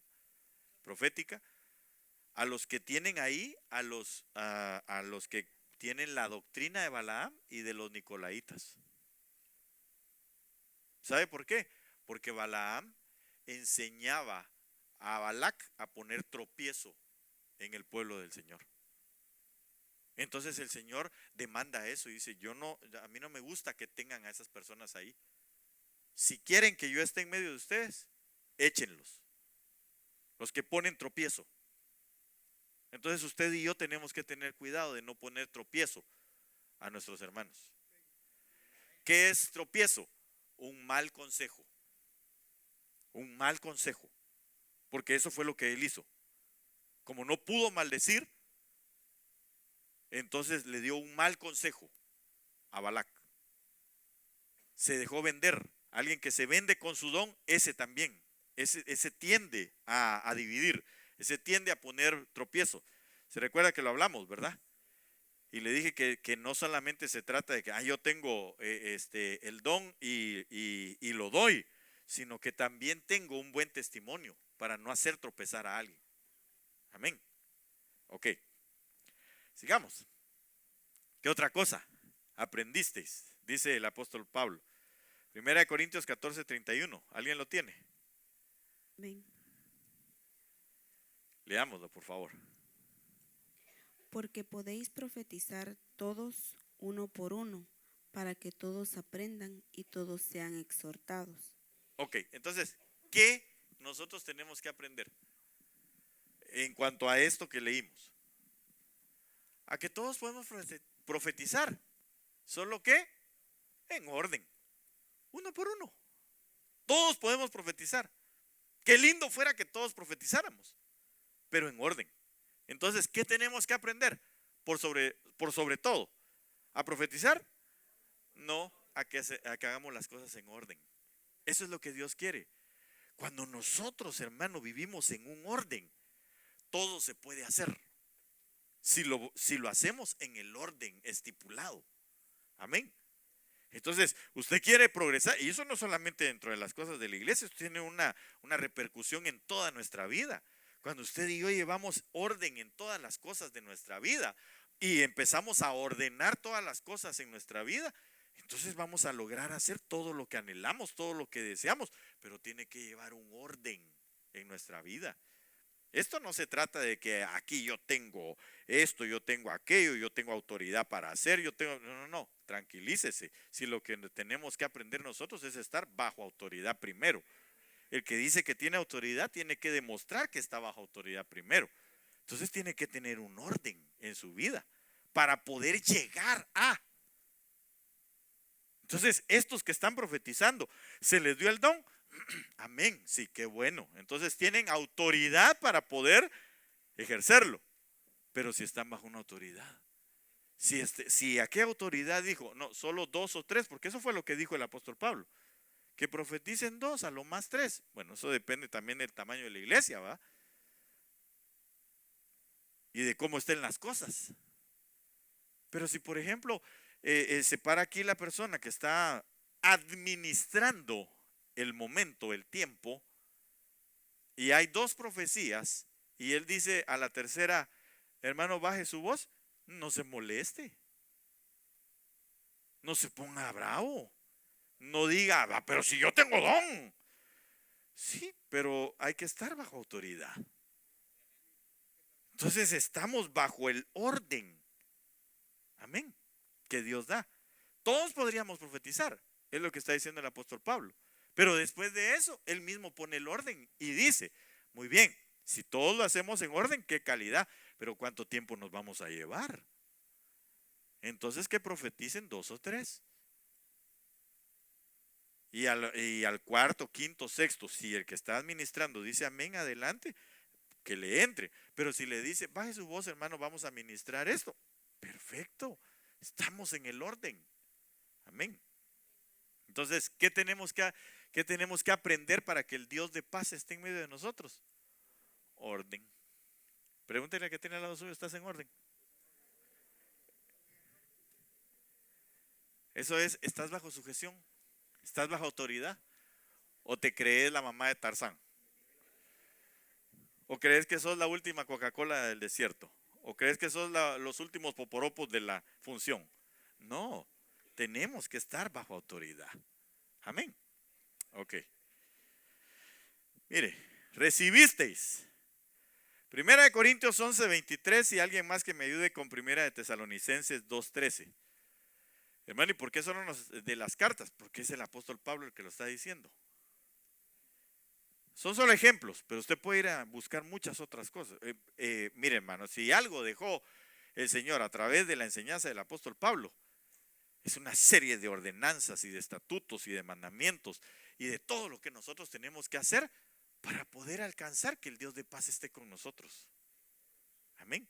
profética, a los que tienen ahí, a los que tienen la doctrina de Balaam y de los nicolaitas. ¿Sabe por qué? Porque Balaam enseñaba a Balac a poner tropiezo en el pueblo del Señor. Entonces el Señor demanda eso y dice, a mí no me gusta que tengan a esas personas ahí. Si quieren que yo esté en medio de ustedes, échenlos. Los que ponen tropiezo. Entonces usted y yo tenemos que tener cuidado de no poner tropiezo a nuestros hermanos. ¿Qué es tropiezo? Un mal consejo. Un mal consejo. Porque eso fue lo que él hizo. Como no pudo maldecir, entonces le dio un mal consejo a Balac. Se dejó vender. Alguien que se vende con su don, ese también. Ese tiende a dividir. Ese tiende a poner tropiezo. Se recuerda que lo hablamos, ¿verdad? Y le dije que no solamente se trata de que yo tengo el don y lo doy, sino que también tengo un buen testimonio para no hacer tropezar a alguien. Amén. Ok. Sigamos. ¿Qué otra cosa aprendisteis? Dice el apóstol Pablo. 1 Corintios 14:31. ¿Alguien lo tiene? Amén. Leámoslo, por favor. Porque podéis profetizar todos uno por uno, para que todos aprendan y todos sean exhortados. Ok, entonces, ¿qué nosotros tenemos que aprender en cuanto a esto que leímos? A que todos podemos profetizar, solo que en orden, uno por uno. Todos podemos profetizar. Qué lindo fuera que todos profetizáramos, pero en orden. Entonces, ¿qué tenemos que aprender? Por sobre todo, ¿a profetizar? No, a que hagamos las cosas en orden. Eso es lo que Dios quiere. Cuando nosotros, hermano, vivimos en un orden, todo se puede hacer. Si lo hacemos en el orden estipulado. Amén. Entonces, usted quiere progresar, y eso no solamente dentro de las cosas de la iglesia, esto tiene una repercusión en toda nuestra vida. Cuando usted y yo llevamos orden en todas las cosas de nuestra vida y empezamos a ordenar todas las cosas en nuestra vida, entonces vamos a lograr hacer todo lo que anhelamos, todo lo que deseamos, pero tiene que llevar un orden en nuestra vida. Esto no se trata de que aquí yo tengo esto, yo tengo aquello, yo tengo autoridad para hacer, no, tranquilícese. Si lo que tenemos que aprender nosotros es estar bajo autoridad primero. El que dice que tiene autoridad tiene que demostrar que está bajo autoridad primero. Entonces tiene que tener un orden en su vida para poder llegar a. Entonces, estos que están profetizando, ¿se les dio el don? Amén, sí, qué bueno. Entonces tienen autoridad para poder ejercerlo. Pero si están bajo una autoridad. Si a qué autoridad dijo, no, solo 2 o 3, porque eso fue lo que dijo el apóstol Pablo. Que profeticen 2, a lo más 3. Bueno, eso depende también del tamaño de la iglesia, ¿va? Y de cómo estén las cosas. Pero si, por ejemplo, se para aquí la persona que está administrando el momento, el tiempo, y hay 2 profecías, y él dice a la tercera, hermano, baje su voz, no se moleste. No se ponga bravo. No diga, pero si yo tengo don. Sí, pero hay que estar bajo autoridad. Entonces estamos bajo el orden. Amén. Que Dios da. Todos podríamos profetizar. Es lo que está diciendo el apóstol Pablo. Pero después de eso, él mismo pone el orden y dice, muy bien, si todos lo hacemos en orden, qué calidad. Pero ¿cuánto tiempo nos vamos a llevar? Entonces que profeticen 2 o 3. Y al cuarto, quinto, sexto, si el que está administrando dice amén, adelante, que le entre. Pero si le dice, baje su voz, hermano, vamos a administrar esto. Perfecto, estamos en el orden. Amén. Entonces, ¿qué tenemos ¿Qué tenemos que aprender para que el Dios de paz esté en medio de nosotros? Orden. Pregúntele a que tiene al lado suyo, ¿estás en orden? Eso es, ¿estás bajo sujeción? ¿Estás bajo autoridad? ¿O te crees la mamá de Tarzán? ¿O crees que sos la última Coca-Cola del desierto? ¿O crees que sos los últimos poporopos de la función? No, tenemos que estar bajo autoridad. Amén. Ok. Mire, recibisteis. Primera de Corintios 11:23 y alguien más que me ayude con Primera de Tesalonicenses 2:13. Hermano, ¿y por qué solo de las cartas? Porque es el apóstol Pablo el que lo está diciendo. Son solo ejemplos, pero usted puede ir a buscar muchas otras cosas. Mire, hermano, si algo dejó el Señor a través de la enseñanza del apóstol Pablo, es una serie de ordenanzas y de estatutos y de mandamientos y de todo lo que nosotros tenemos que hacer para poder alcanzar que el Dios de paz esté con nosotros. Amén.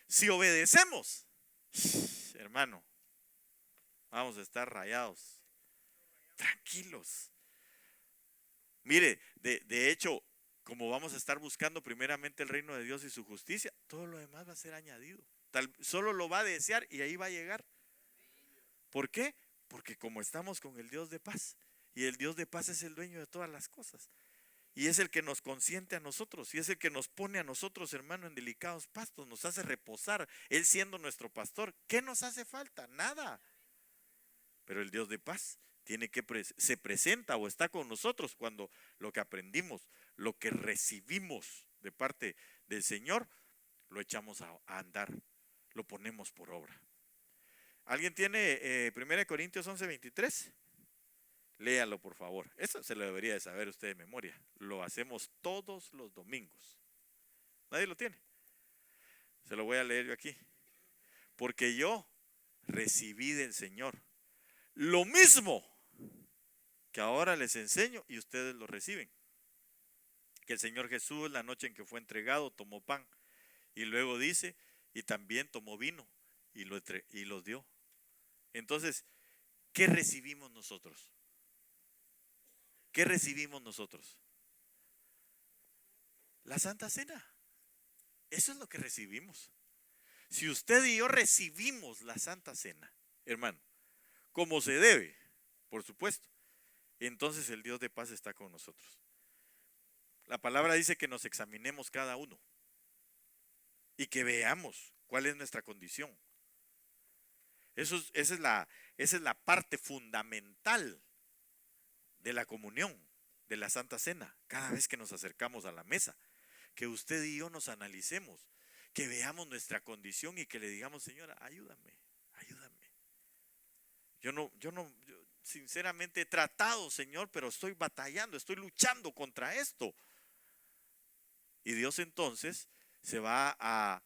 Si obedecemos, hermano, vamos a estar rayados, tranquilos. Mire, de hecho, como vamos a estar buscando primeramente el reino de Dios y su justicia, todo lo demás va a ser añadido. Solo lo va a desear y ahí va a llegar. ¿Por qué? Porque como estamos con el Dios de paz, y el Dios de paz es el dueño de todas las cosas, y es el que nos consiente a nosotros, y es el que nos pone a nosotros, hermano, en delicados pastos, nos hace reposar, Él siendo nuestro pastor. ¿Qué nos hace falta? Nada. Pero el Dios de paz se presenta o está con nosotros cuando lo que aprendimos, lo que recibimos de parte del Señor, lo echamos a andar, lo ponemos por obra. ¿Alguien tiene 1 Corintios 11:23? Léalo, por favor. Eso se lo debería de saber usted de memoria. Lo hacemos todos los domingos. ¿Nadie lo tiene? Se lo voy a leer yo aquí. Porque yo recibí del Señor lo mismo que ahora les enseño y ustedes lo reciben. Que el Señor Jesús, la noche en que fue entregado, tomó pan y luego dice, y también tomó vino y los dio. Entonces, ¿qué recibimos nosotros? ¿Qué recibimos nosotros? La Santa Cena. Eso es lo que recibimos. Si usted y yo recibimos la Santa Cena, hermano, como se debe, por supuesto, entonces el Dios de paz está con nosotros. La palabra dice que nos examinemos cada uno y que veamos cuál es nuestra condición. Esa es la parte fundamental de la comunión, de la Santa Cena. Cada vez que nos acercamos a la mesa, que usted y yo nos analicemos, que veamos nuestra condición y que le digamos, Señora, ayúdame. Yo sinceramente he tratado, Señor, pero estoy batallando, estoy luchando contra esto. Y Dios entonces va a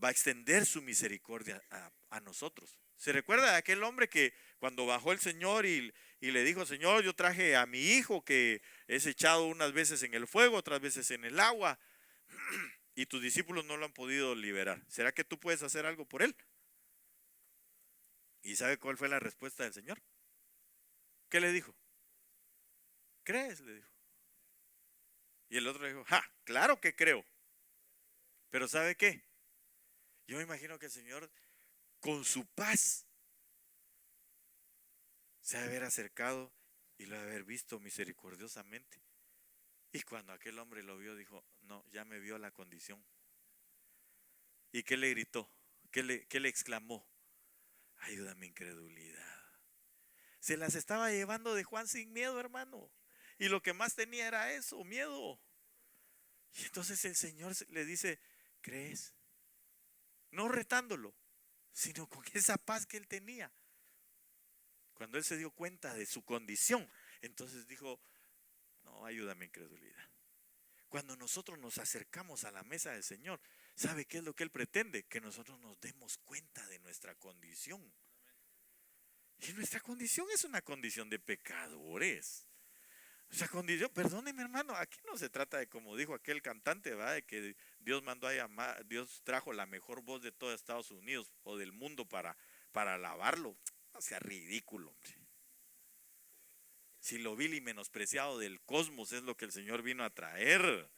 extender su misericordia a nosotros. ¿Se recuerda de aquel hombre que cuando bajó el Señor y le dijo, Señor, yo traje a mi hijo que es echado unas veces en el fuego, otras veces en el agua, y tus discípulos no lo han podido liberar? ¿Será que tú puedes hacer algo por él? ¿Y sabe cuál fue la respuesta del Señor? ¿Qué le dijo? ¿Crees? Le dijo. Y el otro le dijo, claro que creo. Pero ¿sabe qué? Yo me imagino que el Señor, con su paz, se ha de haber acercado y lo ha de haber visto misericordiosamente. Y cuando aquel hombre lo vio, dijo, no, ya me vio la condición. ¿Y qué le gritó? ¿Qué le exclamó? Ayúdame, incredulidad. Se las estaba llevando de Juan sin miedo, hermano. Y lo que más tenía era eso, miedo. Y entonces el Señor le dice, ¿crees? No retándolo, sino con esa paz que él tenía. Cuando él se dio cuenta de su condición, entonces dijo, no, ayúdame, incredulidad. Cuando nosotros nos acercamos a la mesa del Señor, ¿sabe qué es lo que Él pretende? Que nosotros nos demos cuenta de nuestra condición. Y nuestra condición es una condición de pecadores. Nuestra condición, perdóneme, hermano, aquí no se trata de, como dijo aquel cantante, ¿verdad?, de que Dios mandó a llamar, Dios trajo la mejor voz de todo Estados Unidos o del mundo para alabarlo. No sea ridículo, hombre. Si lo vil y menospreciado del cosmos es lo que el Señor vino a traer.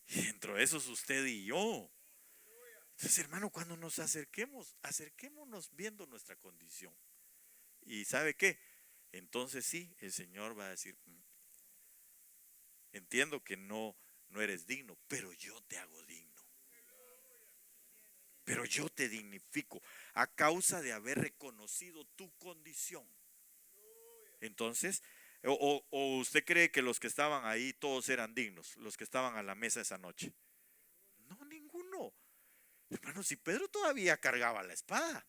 Y dentro de eso es usted y yo. Entonces, hermano, cuando nos acerquémonos viendo nuestra condición. ¿Y sabe qué? Entonces sí, el Señor va a decir, entiendo que no eres digno, pero yo te hago digno. Pero yo te dignifico a causa de haber reconocido tu condición. Entonces, o usted cree que los que estaban ahí todos eran dignos, los que estaban a la mesa esa noche. No, ninguno. Hermano, si Pedro todavía cargaba la espada.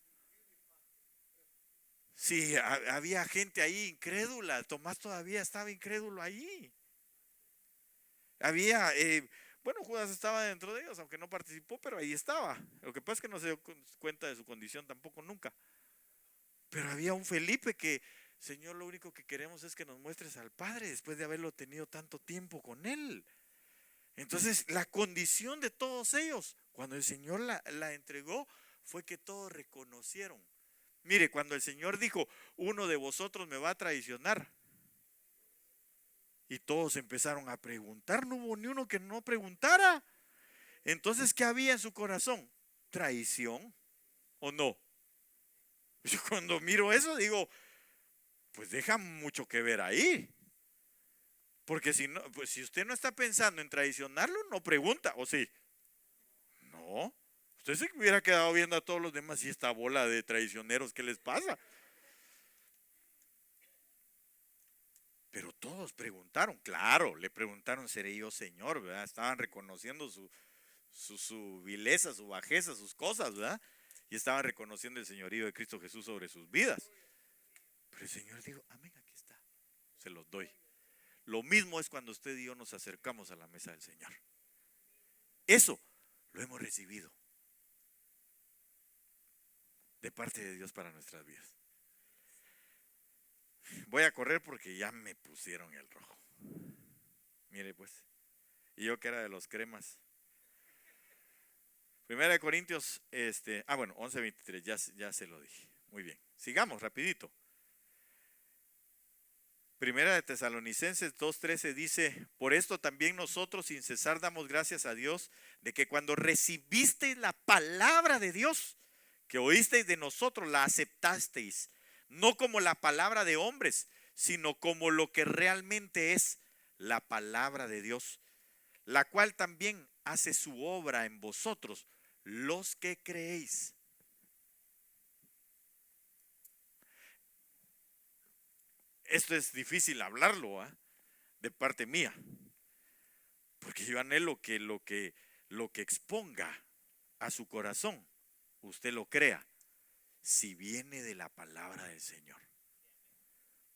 Si había gente ahí incrédula, Tomás todavía estaba incrédulo ahí. Había, bueno, Judas estaba dentro de ellos, aunque no participó, pero ahí estaba. Lo que pasa es que no se dio cuenta de su condición tampoco nunca. Pero había un Felipe que, Señor, lo único que queremos es que nos muestres al Padre después de haberlo tenido tanto tiempo con Él. Entonces, la condición de todos ellos, cuando el Señor la entregó, fue que todos reconocieron. Mire, cuando el Señor dijo, uno de vosotros me va a traicionar, y todos empezaron a preguntar, no hubo ni uno que no preguntara. Entonces, ¿qué había en su corazón? ¿Traición o no? Yo cuando miro eso digo, pues deja mucho que ver ahí. Porque si no, pues si usted no está pensando en traicionarlo, no pregunta, ¿o sí? No. Usted se hubiera quedado viendo a todos los demás y esta bola de traicioneros, ¿qué les pasa? Pero todos preguntaron, claro, le preguntaron, ¿seré yo Señor? ¿Verdad? Estaban reconociendo su vileza, su bajeza, sus cosas, ¿verdad? Y estaban reconociendo el señorío de Cristo Jesús sobre sus vidas. Pero el Señor dijo, amén, aquí está, se los doy. Lo mismo es cuando usted y yo nos acercamos a la mesa del Señor. Eso lo hemos recibido de parte de Dios para nuestras vidas. Voy a correr porque ya me pusieron el rojo. Mire pues, y yo que era de los cremas. Primera de Corintios, 11:23, ya se lo dije. Muy bien, sigamos rapidito. Primera de Tesalonicenses 2:13 dice, por esto también nosotros sin cesar damos gracias a Dios de que cuando recibisteis la palabra de Dios, que oísteis de nosotros, la aceptasteis, no como la palabra de hombres, sino como lo que realmente es la palabra de Dios, la cual también hace su obra en vosotros, los que creéis. Esto es difícil hablarlo, de parte mía, porque yo anhelo que lo que exponga a su corazón, usted lo crea, si viene de la palabra del Señor.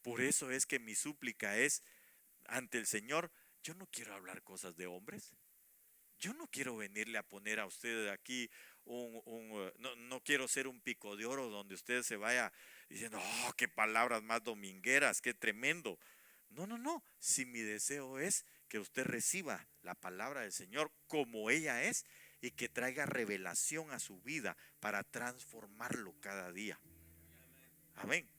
Por eso es que mi súplica es ante el Señor, yo no quiero hablar cosas de hombres. Yo no quiero venirle a poner a usted aquí no quiero ser un pico de oro donde usted se vaya diciendo, oh, qué palabras más domingueras, qué tremendo. No, si mi deseo es que usted reciba la palabra del Señor como ella es y que traiga revelación a su vida para transformarlo cada día. Amén.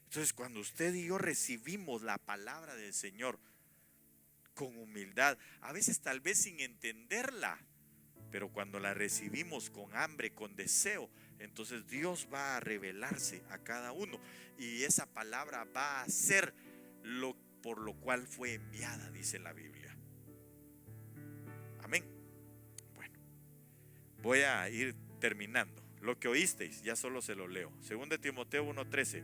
Entonces, cuando usted y yo recibimos la palabra del Señor con humildad, a veces tal vez sin entenderla, pero cuando la recibimos con hambre, con deseo, entonces Dios va a revelarse a cada uno y esa palabra va a ser por lo cual fue enviada, dice la Biblia. Amén. Bueno, voy a ir terminando. Lo que oísteis, ya solo se lo leo. 2 Timoteo 1:13.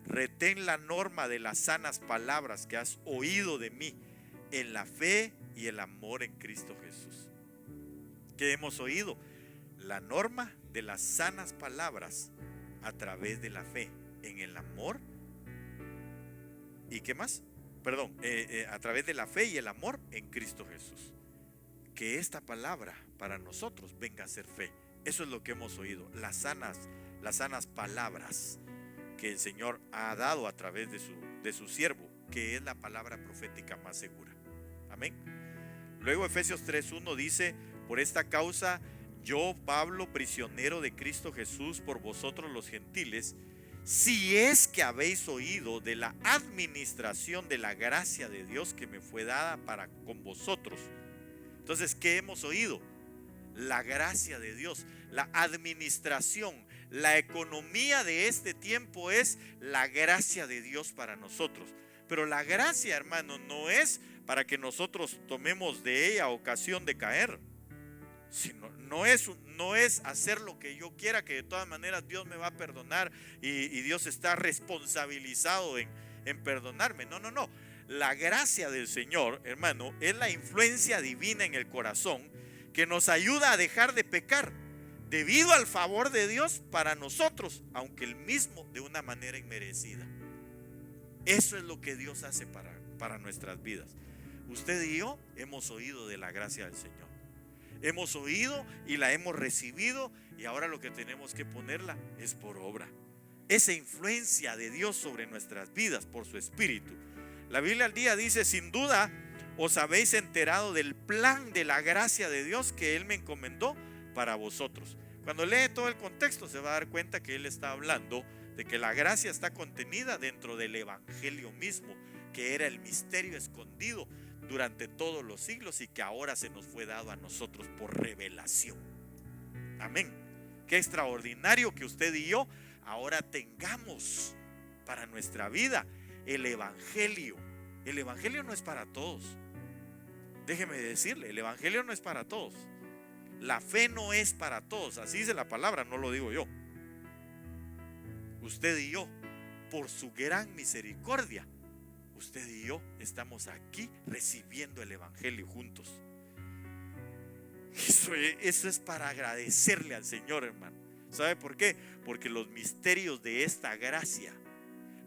Retén la norma de las sanas palabras que has oído de mí en la fe y el amor en Cristo Jesús. ¿Qué hemos oído? La norma de las sanas palabras a través de la fe, en el amor. ¿Y qué más? A través de la fe y el amor en Cristo Jesús. Que esta palabra para nosotros venga a ser fe. Eso es lo que hemos oído, las sanas palabras que el Señor ha dado a través de su siervo, que es la palabra profética más segura. Amén. Luego Efesios 3:1 dice, por esta causa yo, Pablo, prisionero de Cristo Jesús por vosotros los gentiles, si es que habéis oído de la administración de la gracia de Dios que me fue dada para con vosotros. Entonces, ¿qué hemos oído? La gracia de Dios, la administración, la economía de este tiempo es la gracia de Dios para nosotros. Pero la gracia, hermano, no es para que nosotros tomemos de ella ocasión de caer. Sino, no es hacer lo que yo quiera, que de todas maneras Dios me va a perdonar y Dios está responsabilizado en perdonarme. No. La gracia del Señor, hermano, es la influencia divina en el corazón que nos ayuda a dejar de pecar debido al favor de Dios para nosotros, aunque el mismo de una manera inmerecida. Eso es lo que Dios hace para nuestras vidas. Usted y yo hemos oído de la gracia del Señor. Hemos oído y la hemos recibido, y ahora lo que tenemos que ponerla es por obra. Esa influencia de Dios sobre nuestras vidas por su Espíritu. La Biblia al día dice: sin duda os habéis enterado del plan de la gracia de Dios que Él me encomendó para vosotros. Cuando lee todo el contexto se va a dar cuenta que Él está hablando de que la gracia está contenida dentro del Evangelio mismo, que era el misterio escondido durante todos los siglos y que ahora se nos fue dado a nosotros por revelación. Amén. Qué extraordinario que usted y yo ahora tengamos para nuestra vida el Evangelio. El Evangelio no es para todos. Déjeme decirle, el Evangelio no es para todos. La fe no es para todos. Así dice la palabra, no lo digo yo. Usted y yo, por su gran misericordia, usted y yo estamos aquí recibiendo el Evangelio juntos. Eso es para agradecerle al Señor, hermano. ¿Sabe por qué? Porque los misterios de esta gracia,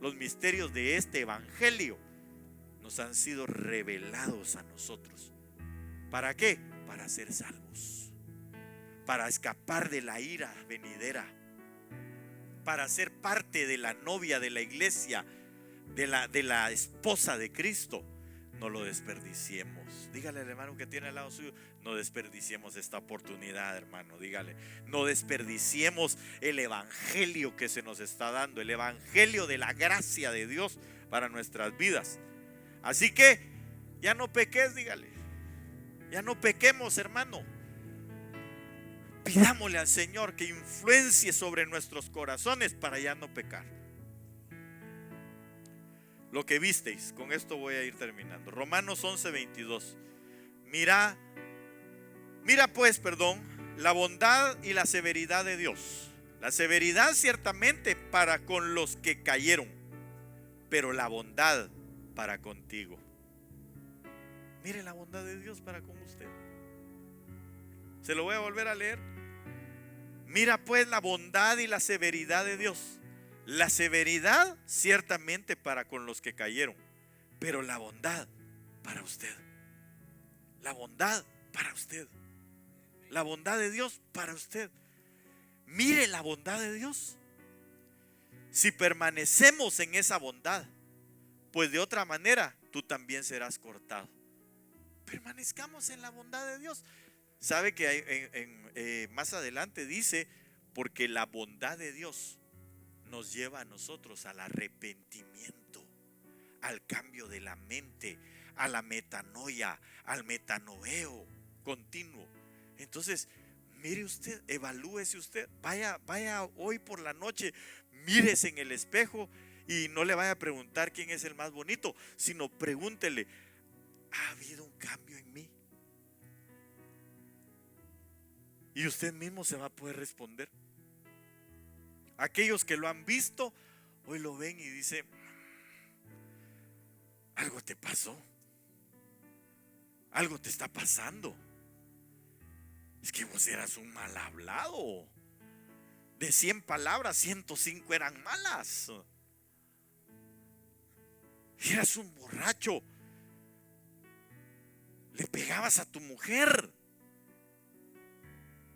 los misterios de este Evangelio nos han sido revelados a nosotros. ¿Para qué? Para ser salvos, para escapar de la ira venidera, para ser parte de la novia de la iglesia, de la esposa de Cristo. No lo desperdiciemos. Dígale al hermano que tiene al lado suyo: no desperdiciemos esta oportunidad, hermano. Dígale: no desperdiciemos el Evangelio que se nos está dando, el Evangelio de la gracia de Dios para nuestras vidas. Así que ya no peques, dígale. Ya no pequemos, hermano. Pidámosle al Señor que influencie sobre nuestros corazones para ya no pecar. Lo que visteis, con esto voy a ir terminando. Romanos 11:22. Mira pues, la bondad y la severidad de Dios. La severidad ciertamente para con los que cayeron, pero la bondad para contigo. Mire la bondad de Dios para con usted. Se lo voy a volver a leer. Mira pues la bondad y la severidad de Dios. La severidad ciertamente para con los que cayeron, pero la bondad para usted. La bondad para usted. La bondad de Dios para usted. Mire la bondad de Dios. Si permanecemos en esa bondad, pues de otra manera tú también serás cortado. Permanezcamos en la bondad de Dios. Sabe que hay, más adelante dice: porque la bondad de Dios nos lleva a nosotros al arrepentimiento, al cambio de la mente, a la metanoia, al metanoeo continuo. Entonces, mire usted, evalúese usted, vaya hoy por la noche, mírese en el espejo y no le vaya a preguntar quién es el más bonito, sino pregúntele: ¿ha habido un cambio en mí? Y usted mismo se va a poder responder. Aquellos que lo han visto, hoy lo ven y dicen: algo te pasó, algo te está pasando. Es que vos eras un mal hablado. De 100 palabras, 105 eran malas. Eras un borracho. Le pegabas a tu mujer.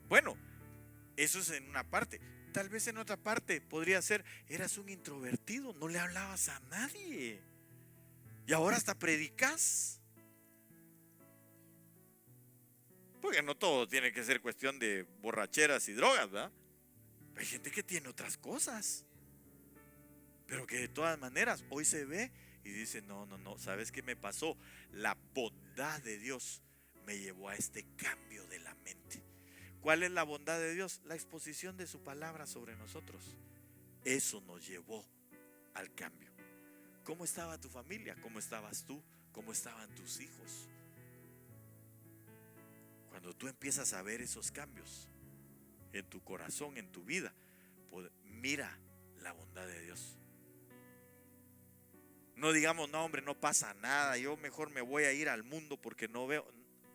Bueno, eso es en una parte. Tal vez en otra parte podría ser: eras un introvertido, no le hablabas a nadie y ahora hasta predicas. Porque no todo tiene que ser cuestión de borracheras y drogas, ¿verdad? Hay gente que tiene otras cosas. pero que de todas maneras hoy se ve y dice, no, ¿sabes qué me pasó? La bondad de Dios me llevó a este cambio de la mente. ¿Cuál es la bondad de Dios? La exposición de su palabra sobre nosotros. Eso nos llevó al cambio. ¿Cómo estaba tu familia? ¿Cómo estabas tú? ¿Cómo estaban tus hijos? Cuando tú empiezas a ver esos cambios en tu corazón, en tu vida, mira la bondad de Dios. No digamos, no hombre, no pasa nada, yo mejor me voy a ir al mundo porque no veo.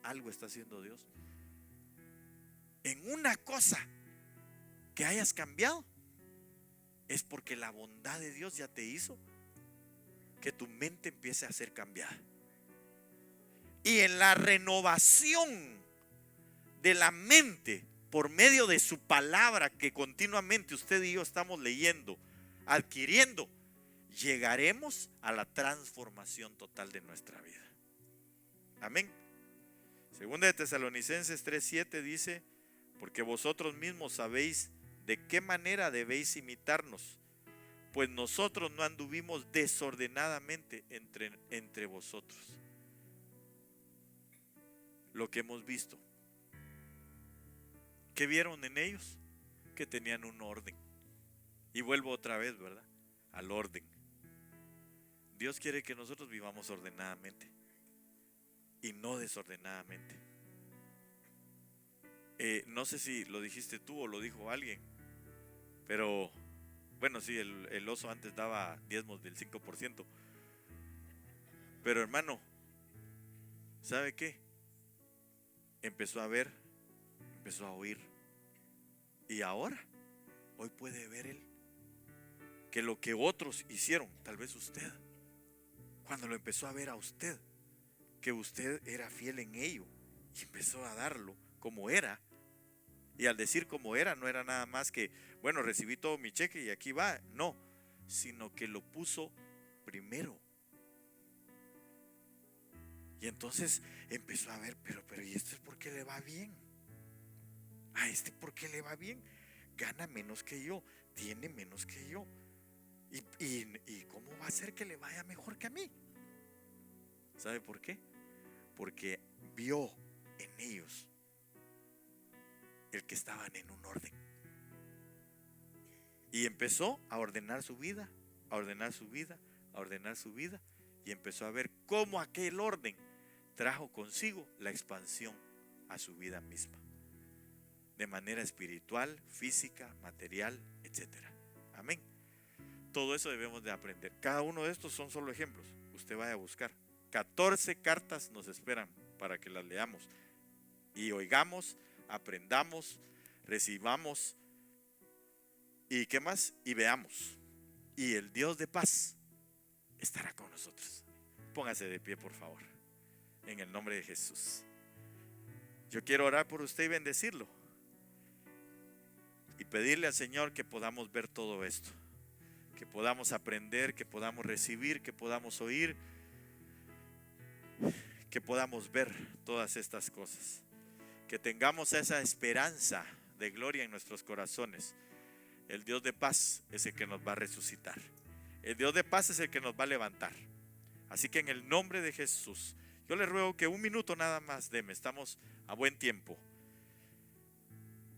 Algo está haciendo Dios. En una cosa que hayas cambiado, es porque la bondad de Dios ya te hizo que tu mente empiece a ser cambiada. Y en la renovación de la mente por medio de su palabra que continuamente usted y yo estamos leyendo, adquiriendo, llegaremos a la transformación total de nuestra vida. Amén. Segunda de Tesalonicenses 3:7 dice: porque vosotros mismos sabéis de qué manera debéis imitarnos, pues nosotros no anduvimos desordenadamente entre vosotros. Lo que hemos visto, ¿qué vieron en ellos? Que tenían un orden. Y vuelvo otra vez, ¿verdad? Al orden. Dios quiere que nosotros vivamos ordenadamente y no desordenadamente. No sé si lo dijiste tú o lo dijo alguien, pero bueno, sí, el oso antes daba diezmos del 5%. Pero hermano, ¿sabe qué? Empezó a ver, empezó a oír. Y ahora, hoy puede ver él que lo que otros hicieron, tal vez usted, cuando lo empezó a ver a usted, que usted era fiel en ello y empezó a darlo como era. Y al decir como era, no era nada más que, bueno, recibí todo mi cheque y aquí va. No, sino que lo puso primero. Y entonces empezó a ver, pero ¿y esto es por qué le va bien? ¿A este por qué le va bien? Gana menos que yo, tiene menos que yo. ¿Y cómo va a ser que le vaya mejor que a mí? ¿Sabe por qué? Porque vio en ellos el que estaban en un orden. Y empezó a ordenar su vida, a ordenar su vida, a ordenar su vida. Y empezó a ver cómo aquel orden trajo consigo la expansión a su vida misma. De manera espiritual, física, material, etcétera. Amén. Todo eso debemos de aprender. Cada uno de estos son solo ejemplos. Usted vaya a buscar. 14 cartas nos esperan para que las leamos y oigamos, aprendamos, recibamos y ¿qué más? Y veamos. Y el Dios de paz estará con nosotros. Póngase de pie, por favor, en el nombre de Jesús. Yo quiero orar por usted y bendecirlo y pedirle al Señor que podamos ver todo esto, que podamos aprender, que podamos recibir, que podamos oír, que podamos ver todas estas cosas, que tengamos esa esperanza de gloria en nuestros corazones. El Dios de paz es el que nos va a resucitar. El Dios de paz es el que nos va a levantar. Así que en el nombre de Jesús, yo le ruego que un minuto nada más deme. Estamos a buen tiempo,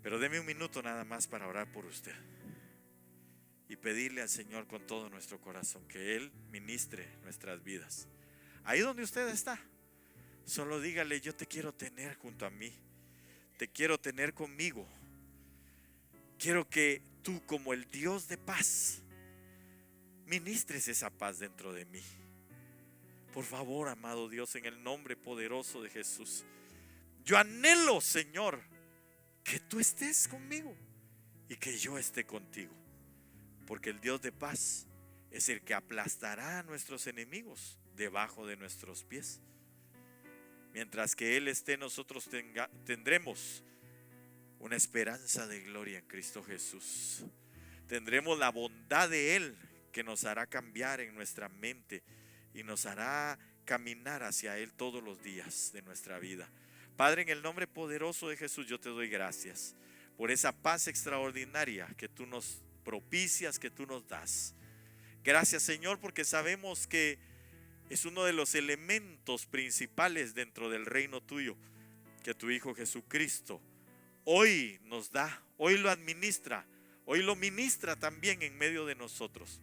pero deme un minuto nada más para orar por usted y pedirle al Señor con todo nuestro corazón que Él ministre nuestras vidas. Ahí donde usted está, solo dígale: yo te quiero tener junto a mí, te quiero tener conmigo. Quiero que tú, como el Dios de paz, ministres esa paz dentro de mí. Por favor, amado Dios, en el nombre poderoso de Jesús, yo anhelo, Señor, que tú estés conmigo y que yo esté contigo, porque el Dios de paz es el que aplastará a nuestros enemigos debajo de nuestros pies. Mientras que Él esté, nosotros tendremos una esperanza de gloria en Cristo Jesús. Tendremos la bondad de Él que nos hará cambiar en nuestra mente y nos hará caminar hacia Él todos los días de nuestra vida. Padre, en el nombre poderoso de Jesús, yo te doy gracias por esa paz extraordinaria que tú nos propicias, que tú nos das. Gracias, Señor, porque sabemos que es uno de los elementos principales dentro del reino tuyo, que tu Hijo Jesucristo hoy nos da, hoy lo administra, hoy lo ministra también en medio de nosotros.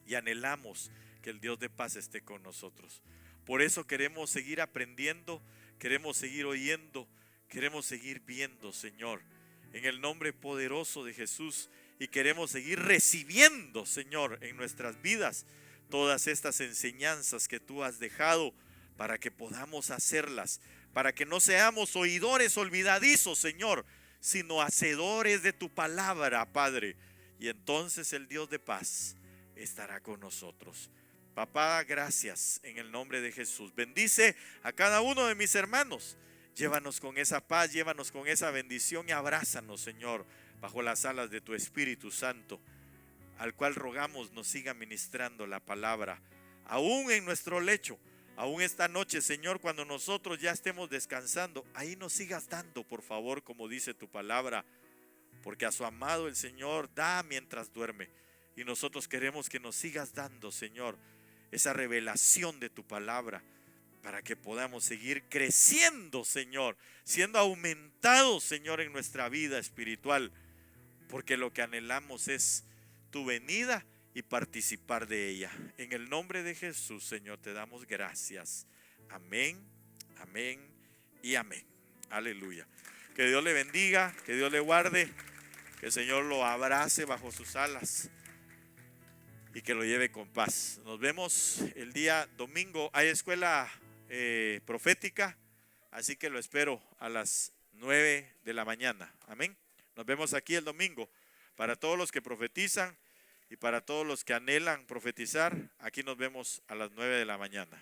Y anhelamos que el Dios de paz esté con nosotros. Por eso queremos seguir aprendiendo, queremos seguir oyendo, queremos seguir viendo, Señor, en el nombre poderoso de Jesús. Y queremos seguir recibiendo, Señor, en nuestras vidas todas estas enseñanzas que tú has dejado para que podamos hacerlas, para que no seamos oidores olvidadizos, Señor, sino hacedores de tu palabra, Padre. Y entonces el Dios de paz estará con nosotros. Papá, gracias en el nombre de Jesús. Bendice a cada uno de mis hermanos. Llévanos con esa paz, llévanos con esa bendición y abrázanos, Señor, bajo las alas de tu Espíritu Santo, al cual rogamos nos siga ministrando la palabra, aún en nuestro lecho, aún esta noche, Señor, cuando nosotros ya estemos descansando, ahí nos sigas dando, por favor, como dice tu palabra, porque a su amado el Señor da mientras duerme, y nosotros queremos que nos sigas dando, Señor, esa revelación de tu palabra, para que podamos seguir creciendo, Señor, siendo aumentados, Señor, en nuestra vida espiritual, porque lo que anhelamos es tu venida y participar de ella. En el nombre de Jesús, Señor, te damos gracias. Amén, amén y amén. Aleluya. Que Dios le bendiga, que Dios le guarde, que el Señor lo abrace bajo sus alas y que lo lleve con paz. Nos vemos el día domingo. Hay escuela profética, así que lo espero a las 9 de la mañana. Amén. Nos vemos aquí el domingo. Para todos los que profetizan y para todos los que anhelan profetizar, aquí nos vemos a las 9 de la mañana.